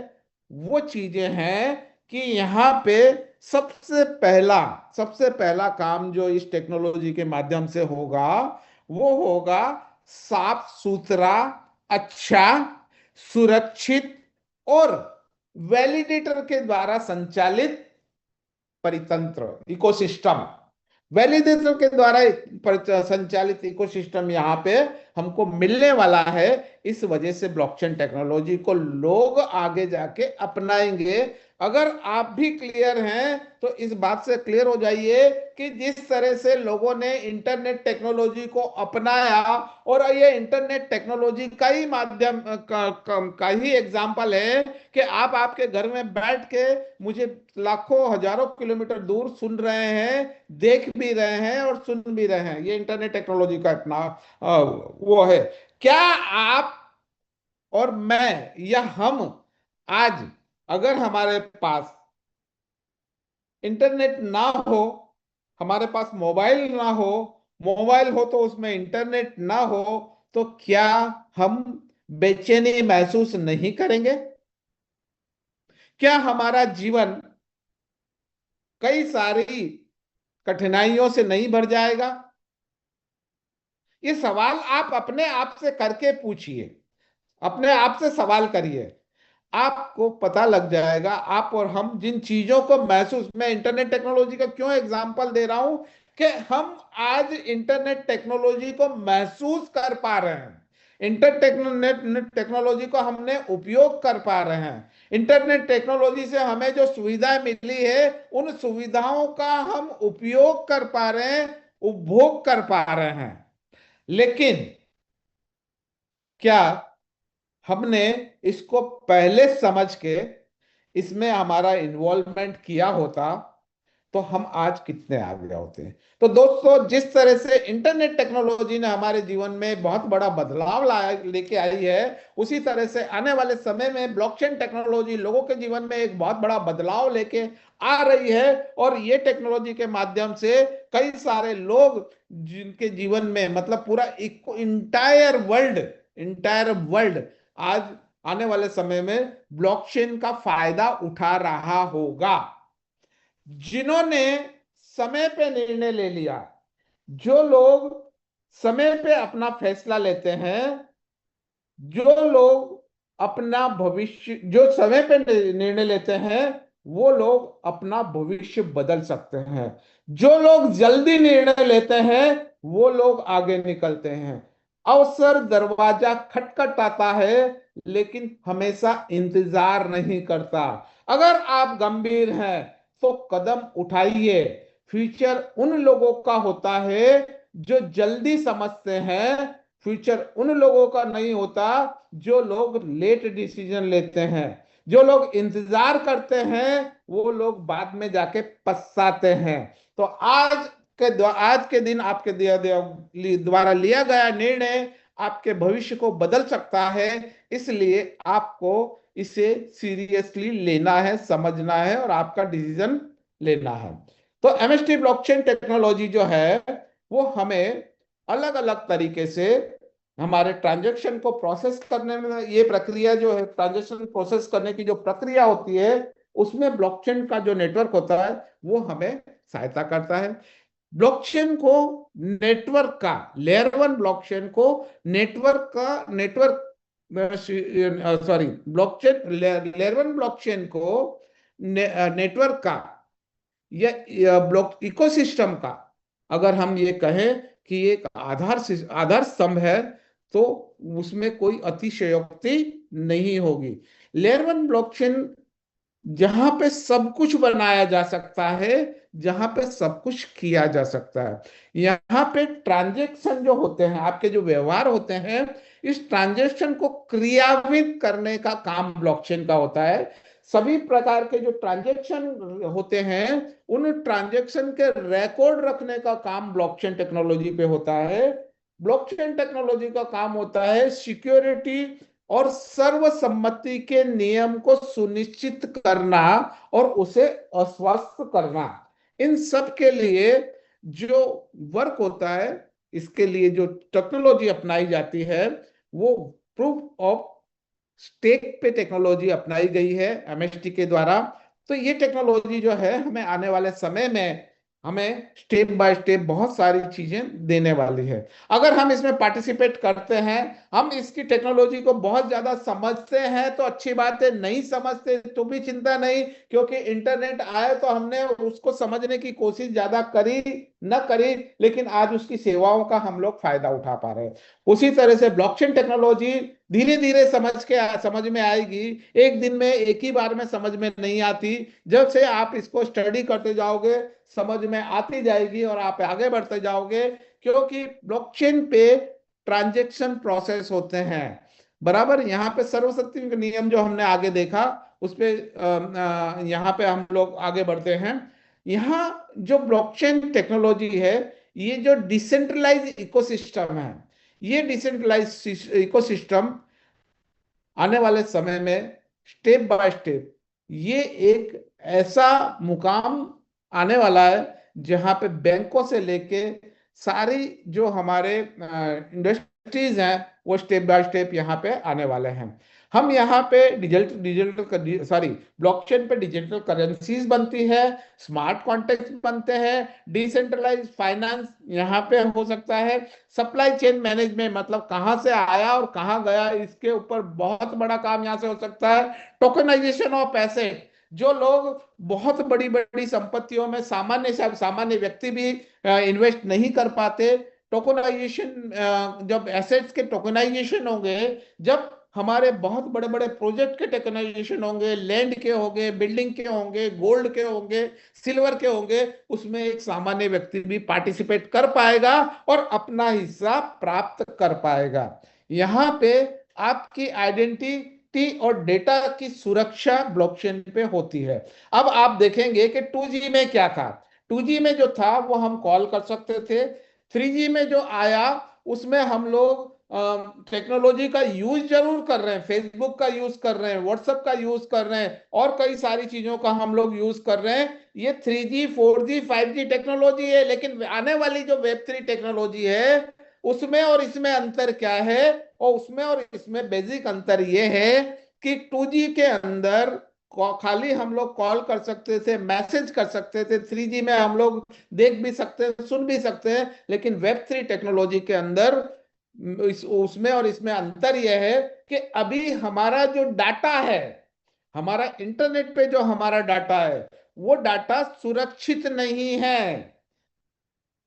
वो चीजें हैं कि यहाँ पे सबसे पहला काम जो इस टेक्नोलॉजी के माध्यम से होगा वो होगा साफ सुथरा, अच्छा, सुरक्षित और वैलिडेटर के द्वारा संचालित परितंत्र, इकोसिस्टम। वैलिडेटर के द्वारा संचालित इकोसिस्टम यहाँ पे हमको मिलने वाला है। इस वजह से ब्लॉकचेन टेक्नोलॉजी को लोग आगे जाके अपनाएंगे। अगर आप भी क्लियर हैं तो इस बात से क्लियर हो जाइए कि जिस तरह से लोगों ने इंटरनेट टेक्नोलॉजी को अपनाया, और ये इंटरनेट टेक्नोलॉजी का ही माध्यम का ही एग्जाम्पल है कि आप आपके घर में बैठ के मुझे लाखों हजारों किलोमीटर दूर सुन रहे हैं, देख भी रहे हैं और सुन भी रहे हैं। ये इंटरनेट टेक्नोलॉजी का अपना वो है। क्या आप और मैं या हम आज अगर हमारे पास इंटरनेट ना हो, हमारे पास मोबाइल ना हो, मोबाइल हो तो उसमें इंटरनेट ना हो, तो क्या हम बेचैनी महसूस नहीं करेंगे? क्या हमारा जीवन कई सारी कठिनाइयों से नहीं भर जाएगा? ये सवाल आप अपने आप से करके पूछिए, अपने आप से सवाल करिए, आपको पता लग जाएगा। आप और हम जिन चीजों को महसूस, मैं इंटरनेट टेक्नोलॉजी का क्यों एग्जांपल दे रहा हूं कि हम आज इंटरनेट टेक्नोलॉजी को महसूस कर पा रहे हैं, इंटरनेट टेक्नोलॉजी को हमने उपयोग कर पा रहे हैं, इंटरनेट टेक्नोलॉजी से हमें जो सुविधाएं मिली है उन सुविधाओं का हम उपयोग कर पा रहे हैं, उपभोग कर पा रहे हैं। लेकिन क्या हमने इसको पहले समझ के इसमें हमारा इन्वॉल्वमेंट किया होता तो हम आज कितने आगे होते हैं? तो दोस्तों, जिस तरह से इंटरनेट टेक्नोलॉजी ने हमारे जीवन में बहुत बड़ा बदलाव लाया लेके आई है, उसी तरह से आने वाले समय में ब्लॉकचेन टेक्नोलॉजी लोगों के जीवन में एक बहुत बड़ा बदलाव लेके आ रही है। और ये टेक्नोलॉजी के माध्यम से कई सारे लोग जिनके जीवन में, मतलब पूरा इंटायर वर्ल्ड आज आने वाले समय में ब्लॉकचेन का फायदा उठा रहा होगा। जिन्होंने समय पे निर्णय ले लिया, जो लोग समय पे अपना फैसला लेते हैं, जो लोग अपना भविष्य, जो समय पे निर्णय लेते हैं, वो लोग अपना भविष्य बदल सकते हैं। जो लोग जल्दी निर्णय लेते हैं वो लोग आगे निकलते हैं। अवसर दरवाजा खटखटाता है लेकिन हमेशा इंतजार नहीं करता। अगर आप गंभीर हैं तो कदम उठाइए। फ्यूचर उन लोगों का होता है जो जल्दी समझते हैं, फ्यूचर उन लोगों का नहीं होता जो लोग लेट डिसीजन लेते हैं। जो लोग इंतजार करते हैं वो लोग बाद में जाके पछताते हैं। तो आज के दिन आपके द्वारा लिया गया निर्णय आपके भविष्य को बदल सकता है, इसलिए आपको इसे सीरियसली लेना है, समझना है और आपका डिसीजन लेना है। तो एमएसटी ब्लॉकचेन टेक्नोलॉजी जो है वो हमें अलग अलग तरीके से हमारे ट्रांजैक्शन को प्रोसेस करने में, ये प्रक्रिया जो है ट्रांजैक्शन प्रोसेस करने की जो प्रक्रिया होती है, उसमें ब्लॉकचेन का जो नेटवर्क होता है वो हमें सहायता करता है। ब्लॉकचेन को नेटवर्क का, लेयर वन ब्लॉकचेन को network sorry blockchain layer one blockchain को नेटवर्क का या ब्लॉक इकोसिस्टम का, अगर हम ये कहें कि एक आधार स्तंभ है, तो उसमें कोई अतिशयोक्ति नहीं होगी। लेयर वन ब्लॉकचेन जहां पे सब कुछ बनाया जा सकता है, जहां पे सब कुछ किया जा सकता है, यहाँ पे ट्रांजैक्शन जो होते हैं, आपके जो व्यवहार होते हैं, इस ट्रांजैक्शन को क्रियान्वित करने का काम ब्लॉकचेन का होता है। सभी प्रकार के जो ट्रांजैक्शन होते हैं, उन ट्रांजैक्शन के रिकॉर्ड रखने का काम ब्लॉकचेन टेक्नोलॉजी पे होता है। ब्लॉकचेन टेक्नोलॉजी का काम होता है सिक्योरिटी और सर्वसम्मति के नियम को सुनिश्चित करना और उसे आश्वस्त करना। इन सब के लिए जो वर्क होता है, इसके लिए जो टेक्नोलॉजी अपनाई जाती है, वो प्रूफ ऑफ स्टेक पे टेक्नोलॉजी अपनाई गई है एमएसटी के द्वारा। तो ये टेक्नोलॉजी जो है हमें आने वाले समय में हमें स्टेप बाय स्टेप बहुत सारी चीजें देने वाली है। अगर हम इसमें पार्टिसिपेट करते हैं, हम इसकी टेक्नोलॉजी को बहुत ज्यादा समझते हैं तो अच्छी बात है, नहीं समझते तो भी चिंता नहीं, क्योंकि इंटरनेट आए तो हमने उसको समझने की कोशिश ज्यादा करी न करी, लेकिन आज उसकी सेवाओं का हम लोग फायदा उठा पा रहे हैं। उसी तरह से ब्लॉकचेन टेक्नोलॉजी धीरे धीरे समझ में आएगी। एक दिन में, एक ही बार में समझ में नहीं आती। जब से आप इसको स्टडी करते जाओगे, समझ में आती जाएगी और आप आगे बढ़ते जाओगे, क्योंकि ब्लॉकचेन पे ट्रांजैक्शन प्रोसेस होते हैं बराबर। यहाँ पे सर्वशक्ति नियम जो हमने आगे देखा, उस पे यहाँ पे हम लोग आगे बढ़ते हैं। यहाँ जो ब्लॉकचेन टेक्नोलॉजी है, ये जो डिसेंट्रलाइज इकोसिस्टम है, ये डिसेंट्रलाइज इकोसिस्टम आने वाले समय में स्टेप बाय स्टेप ये एक ऐसा मुकाम आने वाला है जहां पे बैंकों से लेके सारी जो हमारे इंडस्ट्रीज हैं, वो स्टेप बाय स्टेप यहाँ पे आने वाले हैं। हम यहाँ पे ब्लॉकचेन पे डिजिटल करेंसीज बनती है, स्मार्ट कॉन्ट्रैक्ट्स बनते हैं, डिसेंट्रलाइज फाइनेंस यहाँ पे हो सकता है, सप्लाई चेन मैनेजमेंट मतलब कहाँ से आया और कहाँ गया, इसके ऊपर बहुत बड़ा काम यहाँ से हो सकता है। टोकनाइजेशन ऑफ एसेट, जो लोग बहुत बड़ी बड़ी संपत्तियों में सामान्य व्यक्ति भी इन्वेस्ट नहीं कर पाते, टोकनाइजेशन, जब एसेट्स के टोकनाइजेशन होंगे, जब हमारे बहुत बड़े बड़े प्रोजेक्ट के टोकनाइजेशन होंगे, लैंड के होंगे, बिल्डिंग के होंगे, गोल्ड के होंगे, सिल्वर के होंगे, उसमें एक सामान्य व्यक्ति भी पार्टिसिपेट कर पाएगा और अपना हिस्सा प्राप्त कर पाएगा। यहाँ पे आपकी आइडेंटिटी और डेटा की सुरक्षा ब्लॉकचेन पे होती है। अब आप देखेंगे कि 2G में क्या था। 2G में जो था वो हम कॉल कर सकते थे। 3G में जो आया उसमें हम लोग टेक्नोलॉजी का यूज जरूर कर रहे हैं, फेसबुक का यूज कर रहे हैं, व्हाट्सएप का यूज कर रहे हैं और कई सारी चीजों का हम लोग यूज कर रहे हैं। ये 3G 4G 5G टेक्नोलॉजी है, लेकिन आने वाली जो Web3 टेक्नोलॉजी है, उसमें और इसमें अंतर क्या है? और उसमें और इसमें बेसिक अंतर ये है कि 2G के अंदर खाली हम लोग कॉल कर सकते थे, मैसेज कर सकते थे। 3G में हम लोग देख भी सकते हैं, सुन भी सकते हैं, लेकिन Web3 टेक्नोलॉजी के अंदर उसमें और इसमें अंतर यह है कि अभी हमारा जो डाटा है, हमारा इंटरनेट पे जो हमारा डाटा है, वो डाटा सुरक्षित नहीं है।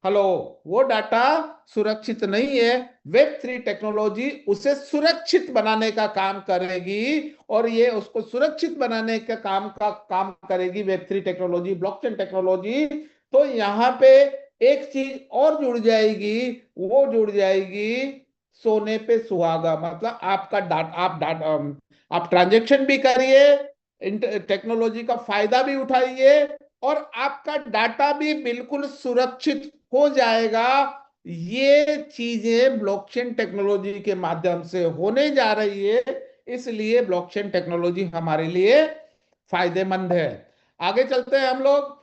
हेलो, वो डाटा सुरक्षित नहीं है। Web3 टेक्नोलॉजी उसे सुरक्षित बनाने का काम करेगी और ये उसको सुरक्षित बनाने का काम करेगी Web3 टेक्नोलॉजी, ब्लॉकचेन टेक्नोलॉजी। तो यहाँ पे एक चीज और जुड़ जाएगी, वो जुड़ जाएगी सोने पे सुहागा। मतलब आपका आप ट्रांजैक्शन भी करिए, टेक्नोलॉजी का फायदा भी उठाइए और आपका डाटा भी बिल्कुल सुरक्षित हो जाएगा। ये चीजें ब्लॉकचेन टेक्नोलॉजी के माध्यम से होने जा रही है, इसलिए ब्लॉकचेन टेक्नोलॉजी हमारे लिए फायदेमंद है। आगे चलते हैं हम लोग।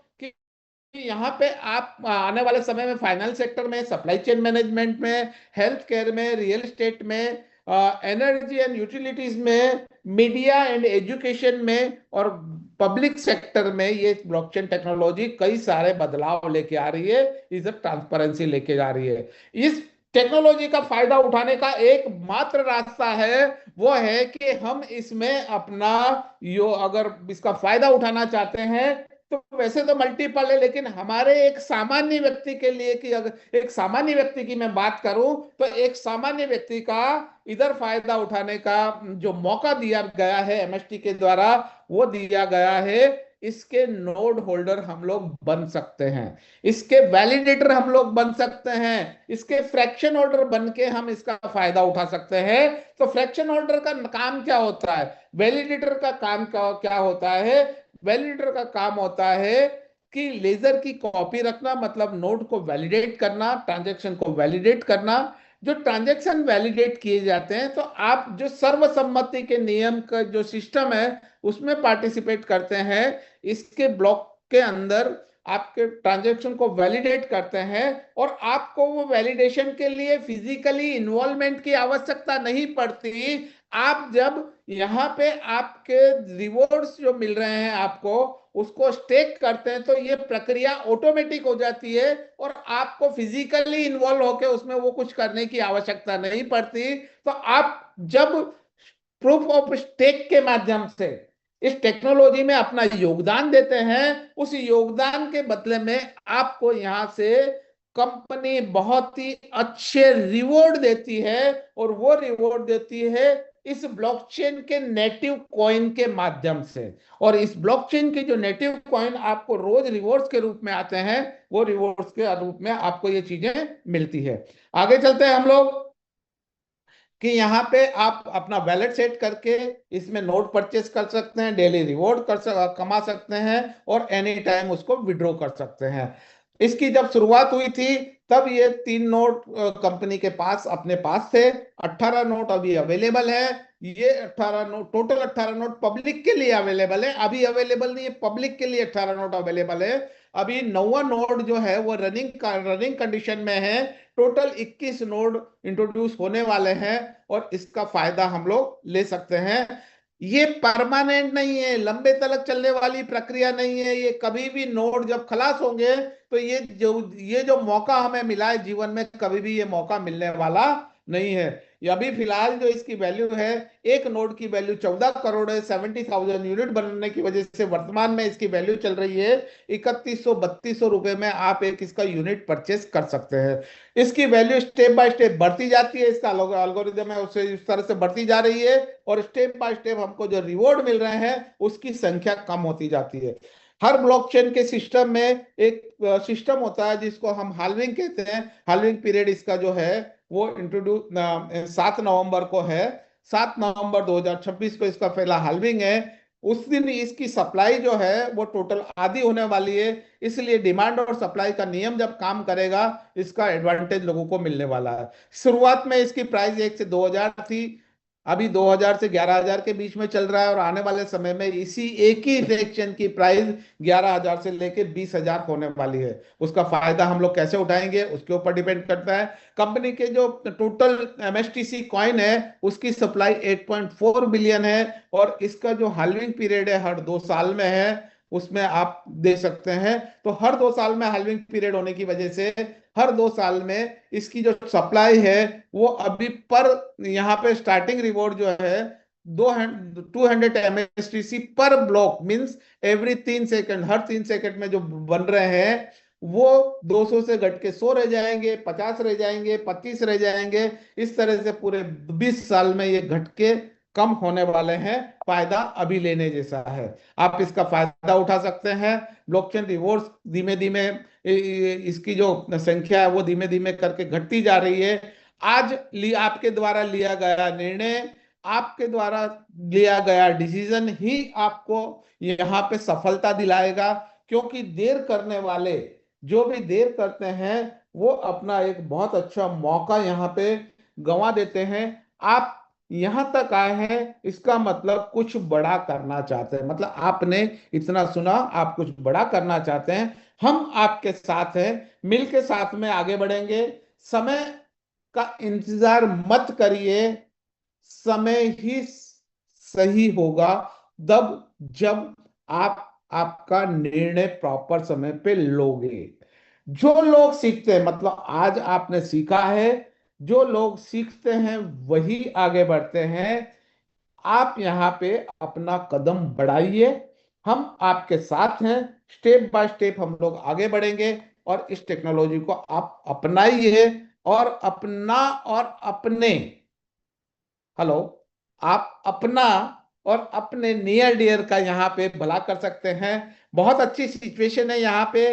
यहाँ पे आप आने वाले समय में फाइनेंस सेक्टर में, सप्लाई चेन मैनेजमेंट में, हेल्थ केयर में, रियल एस्टेट में, एनर्जी एंड यूटिलिटीज में, मीडिया एंड एजुकेशन में और पब्लिक सेक्टर में ये ब्लॉकचेन टेक्नोलॉजी कई सारे बदलाव लेके आ रही है, इस ट्रांसपेरेंसी लेके जा रही है। इस टेक्नोलॉजी का फायदा उठाने का एकमात्र रास्ता है, वो है कि हम इसमें अपना अगर इसका फायदा उठाना चाहते हैं तो वैसे तो मल्टीपल है, लेकिन हमारे एक सामान्य व्यक्ति के लिए, कि अगर एक सामान्य व्यक्ति की मैं बात करूं तो एक सामान्य व्यक्ति का इधर फायदा उठाने का जो मौका दिया गया है एमएसटी के द्वारा, वो दिया गया है। इसके नोड होल्डर हम लोग बन सकते हैं, इसके वैलिडेटर हम लोग बन सकते हैं, इसके फ्रैक्शन होल्डर बन के हम इसका फायदा उठा सकते हैं। तो फ्रैक्शन होल्डर का काम क्या होता है, वैलिडेटर का काम क्या होता है? वैलिडेटर का काम होता है कि लेजर की कॉपी रखना, मतलब नोड को वैलिडेट करना, ट्रांजैक्शन को वैलिडेट करना। जो ट्रांजैक्शन वैलिडेट किए जाते हैं तो आप जो सर्वसम्मति के नियम का जो सिस्टम है उसमें पार्टिसिपेट करते हैं, इसके ब्लॉक के अंदर आपके ट्रांजैक्शन को वैलिडेट करते हैं, और आपको वो वैलिडेशन के लिए फिजिकली इन्वॉल्वमेंट की आवश्यकता नहीं पड़ती। आप जब यहाँ पे आपके रिवॉर्ड्स जो मिल रहे हैं आपको, उसको स्टेक करते हैं तो ये प्रक्रिया ऑटोमेटिक हो जाती है और आपको फिजिकली इन्वॉल्व होकर उसमें वो कुछ करने की आवश्यकता नहीं पड़ती। तो आप जब प्रूफ ऑफ स्टेक के माध्यम से इस टेक्नोलॉजी में अपना योगदान देते हैं, उस योगदान के बदले में आपको यहां से कंपनी बहुत ही अच्छे रिवॉर्ड देती है, और वो रिवॉर्ड देती है इस ब्लॉकचेन के नेटिव कॉइन के माध्यम से। और इस ब्लॉकचेन के जो नेटिव कॉइन आपको रोज रिवॉर्ड्स के रूप में आते हैं, वो रिवॉर्ड्स के रूप में आपको ये चीजें मिलती है। आगे चलते हैं हम लोग कि यहाँ पे आप अपना वैलेट सेट करके इसमें नोट परचेस कर सकते हैं, डेली रिवॉर्ड कमा सकते हैं, और एनी टाइम उसको विड्रॉ कर सकते हैं। इसकी जब शुरुआत हुई थी तब ये 3 नोट कंपनी के पास अपने पास थे, 18 नोट अभी अवेलेबल है। ये 18 नोट, टोटल 18 नोट पब्लिक के लिए अवेलेबल है, अभी अवेलेबल नहीं है, पब्लिक के लिए 18 नोट अवेलेबल है। अभी 9वां नोड जो है वो रनिंग कंडीशन में है। टोटल 21 नोड इंट्रोड्यूस होने वाले हैं और इसका फायदा हम लोग ले सकते हैं। ये परमानेंट नहीं है, लंबे तलक चलने वाली प्रक्रिया नहीं है। ये कभी भी नोड जब खलास होंगे तो ये जो मौका हमें मिला है जीवन में, कभी भी ये मौका मिलने वाला नहीं है। ये अभी फिलहाल जो इसकी वैल्यू है, एक नोड की वैल्यू 14 करोड़ है। 70,000 यूनिट बनने की वजह से वर्तमान में इसकी वैल्यू चल रही है 3100-3200 रुपए में। आप एक इसका यूनिट परचेस कर सकते हैं। इसकी वैल्यू स्टेप बाय स्टेप बढ़ती जाती है, इसका एल्गोरिदम है उसे इस तरह से बढ़ती जा रही है, और स्टेप बाय स्टेप हमको जो रिवॉर्ड मिल रहे हैं उसकी संख्या कम होती जाती है। हर ब्लॉकचेन के सिस्टम में एक सिस्टम होता है जिसको हम हाल्विंग कहते हैं। हाल्विंग पीरियड इसका जो है वो इंट्रोड्यूस 7 नवंबर को है। 7 नवंबर 2026 को इसका पहला हाल्विंग है। उस दिन इसकी सप्लाई जो है वो टोटल आधी होने वाली है, इसलिए डिमांड और सप्लाई का नियम जब काम करेगा इसका एडवांटेज लोगों को मिलने वाला है। शुरुआत में इसकी प्राइस 1 से 2000 थी, अभी 2000 से 11000 के बीच में चल रहा है, और आने वाले समय में इसी एक ही इलेक्शन की प्राइस 11000 से लेकर 20000 होने वाली है। उसका फायदा हम लोग कैसे उठाएंगे उसके ऊपर डिपेंड करता है। कंपनी के जो टोटल एमएसटीसी कॉइन है उसकी सप्लाई 8.4 बिलियन है, और इसका जो हाल्विंग पीरियड है हर 2 साल में है, उसमें आप दे सकते हैं। तो हर 2 साल में हाल्विंग पीरियड होने की वजह से हर 2 साल में इसकी जो सप्लाई है वो अभी पर यहाँ पे स्टार्टिंग रिवॉर्ड जो है 200 एमएसटीसी पर ब्लॉक, मींस एवरी 3 सेकंड, हर 3 सेकंड में जो बन रहे हैं वो 200 से घट के 100 रह जाएंगे, 50 रह जाएंगे, 25 रह जाएंगे। इस तरह से पूरे 20 साल में ये घट के कम होने वाले हैं। फायदा अभी लेने जैसा है, आप इसका फायदा उठा सकते हैं। ब्लॉकचेन रिवॉर्ड्स धीमे धीमे इसकी जो संख्या है वो धीमे धीमे करके घटती जा रही है। आज आपके द्वारा लिया गया निर्णय, आपके द्वारा लिया गया डिसीजन ही आपको यहाँ पे सफलता दिलाएगा, क्योंकि देर करने वाले जो भी देर करते हैं वो अपना एक बहुत अच्छा मौका यहाँ पे गंवा देते हैं। आप यहां तक आए हैं, इसका मतलब कुछ बड़ा करना चाहते हैं। मतलब आपने इतना सुना, आप कुछ बड़ा करना चाहते हैं, हम आपके साथ हैं, मिल के साथ में आगे बढ़ेंगे। समय का इंतजार मत करिए, समय ही सही होगा तब जब आप आपका निर्णय प्रॉपर समय पे लोगे। जो लोग सीखते हैं, मतलब आज आपने सीखा है, जो लोग सीखते हैं वही आगे बढ़ते हैं। आप यहाँ पे अपना कदम बढ़ाइए, हम आपके साथ हैं। स्टेप बाय स्टेप हम लोग आगे बढ़ेंगे और इस टेक्नोलॉजी को आप अपनाइए और अपना और अपने, हेलो, आप अपना और अपने नियर डियर का यहाँ पे भला कर सकते हैं। बहुत अच्छी सिचुएशन है यहाँ पे।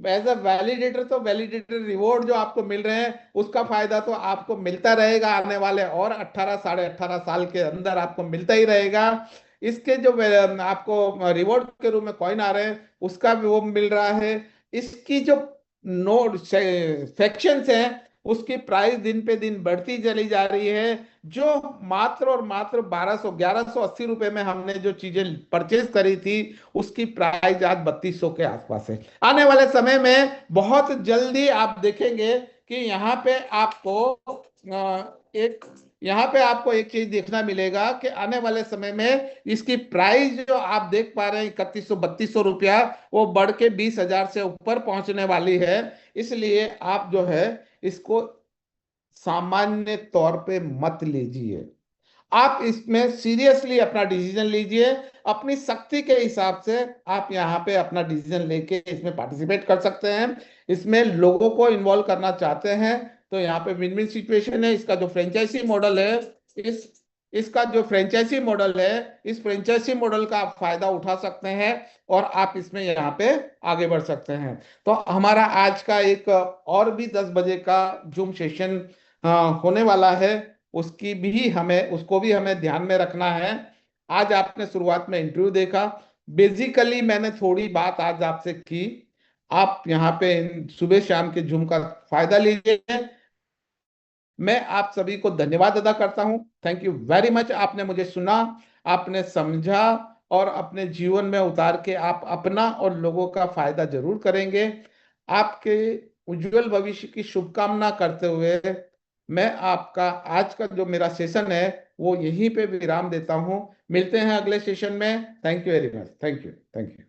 एज अ वैलिडेटर, तो वैलिडेटर रिवॉर्ड जो आपको मिल रहे हैं उसका फायदा तो आपको मिलता रहेगा आने वाले और 18 साढ़े 18 साल के अंदर आपको मिलता ही रहेगा। इसके जो आपको रिवॉर्ड के रूप में कॉइन आ रहे हैं उसका भी वो मिल रहा है। इसकी जो नोट सेक्शंस हैं उसकी प्राइस दिन पे दिन बढ़ती चली जा रही है। जो मात्र और मात्र 1180 रुपए में हमने जो चीजें परचेज करी थी उसकी प्राइस आज 3200 के आसपास है। आने वाले समय में बहुत जल्दी आप देखेंगे कि यहाँ पे आपको एक यहाँ पे आपको एक चीज देखना मिलेगा कि आने वाले समय में इसकी प्राइस जो आप देख पा रहे हैं 3100 3200 रुपया, वो बढ़ के 20,000 से ऊपर पहुंचने वाली है। इसलिए आप जो है इसको सामान्य तौर पे मत लीजिए, आप इसमें सीरियसली अपना डिसीजन लीजिए। अपनी शक्ति के हिसाब से आप यहाँ पे अपना डिसीजन लेके इसमें पार्टिसिपेट कर सकते हैं। इसमें लोगों को इन्वॉल्व करना चाहते हैं तो यहाँ पे विन विन सिचुएशन है। इसका जो फ्रेंचाइजी मॉडल है, इस इसका जो फ्रेंचाइजी मॉडल है, इस फ्रेंचाइजी मॉडल का आप फायदा उठा सकते हैं और आप इसमें यहाँ पे आगे बढ़ सकते हैं। तो हमारा आज का एक और भी 10 बजे का जूम सेशन होने वाला है, उसको भी हमें ध्यान में रखना है। आज आपने शुरुआत में इंटरव्यू देखा, बेसिकली मैंने थोड़ी बात आज आपसे की। आप यहाँ पे सुबह शाम के जूम का फायदा लीजिए। मैं आप सभी को धन्यवाद अदा करता हूं। Thank you very much. आपने मुझे सुना, आपने समझा और अपने जीवन में उतार के आप अपना और लोगों का फायदा जरूर करेंगे। आपके उज्जवल भविष्य की शुभकामना करते हुए मैं आपका आज का जो मेरा सेशन है वो यहीं पे विराम देता हूं। मिलते हैं अगले सेशन में। Thank you very much. Thank you, thank you.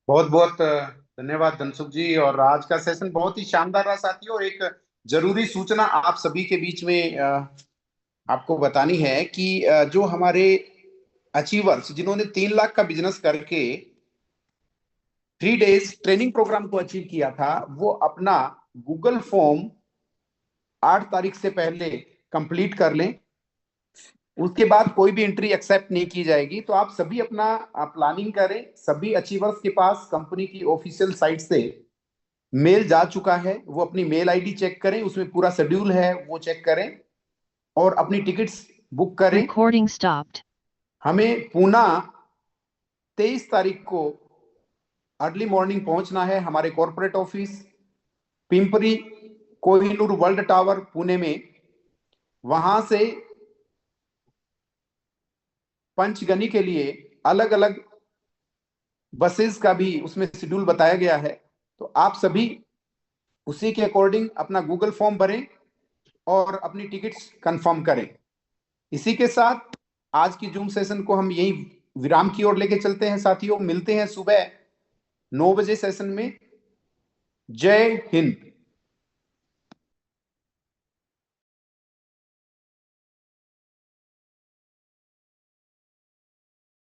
बहुत बहुत धन्यवाद धनसुख जी। और आज का सेशन बहुत ही शानदार रहा साथियों। एक जरूरी सूचना आप सभी के बीच में आपको बतानी है कि जो हमारे अचीवर्स जिन्होंने 3 लाख का बिजनेस करके 3 डेज ट्रेनिंग प्रोग्राम को अचीव किया था, वो अपना गूगल फॉर्म 8 तारीख से पहले कंप्लीट कर लें। उसके बाद कोई भी एंट्री एक्सेप्ट नहीं की जाएगी। तो आप सभी अपना प्लानिंग करें। सभी अचीवर्स के पास कंपनी की ऑफिशियल साइट से मेल जा चुका है, वो अपनी मेल आईडी चेक करें, उसमें पूरा शेड्यूल है वो चेक करें और अपनी टिकट्स बुक करें। Recording stopped. हमें पूना 23 तारीख को अर्ली मॉर्निंग पहुंचना है हमारे corporate office Pimpri Kohinoor world tower Pune में। वहां से पंचगनी के लिए अलग अलग बसेस का भी उसमें शेड्यूल बताया गया है। तो आप सभी उसी के अकॉर्डिंग अपना गूगल फॉर्म भरें और अपनी टिकट्स कंफर्म करें। इसी के साथ आज की जूम सेशन को हम यही विराम की ओर लेके चलते हैं साथियों। मिलते हैं सुबह 9 बजे सेशन में। जय हिंद।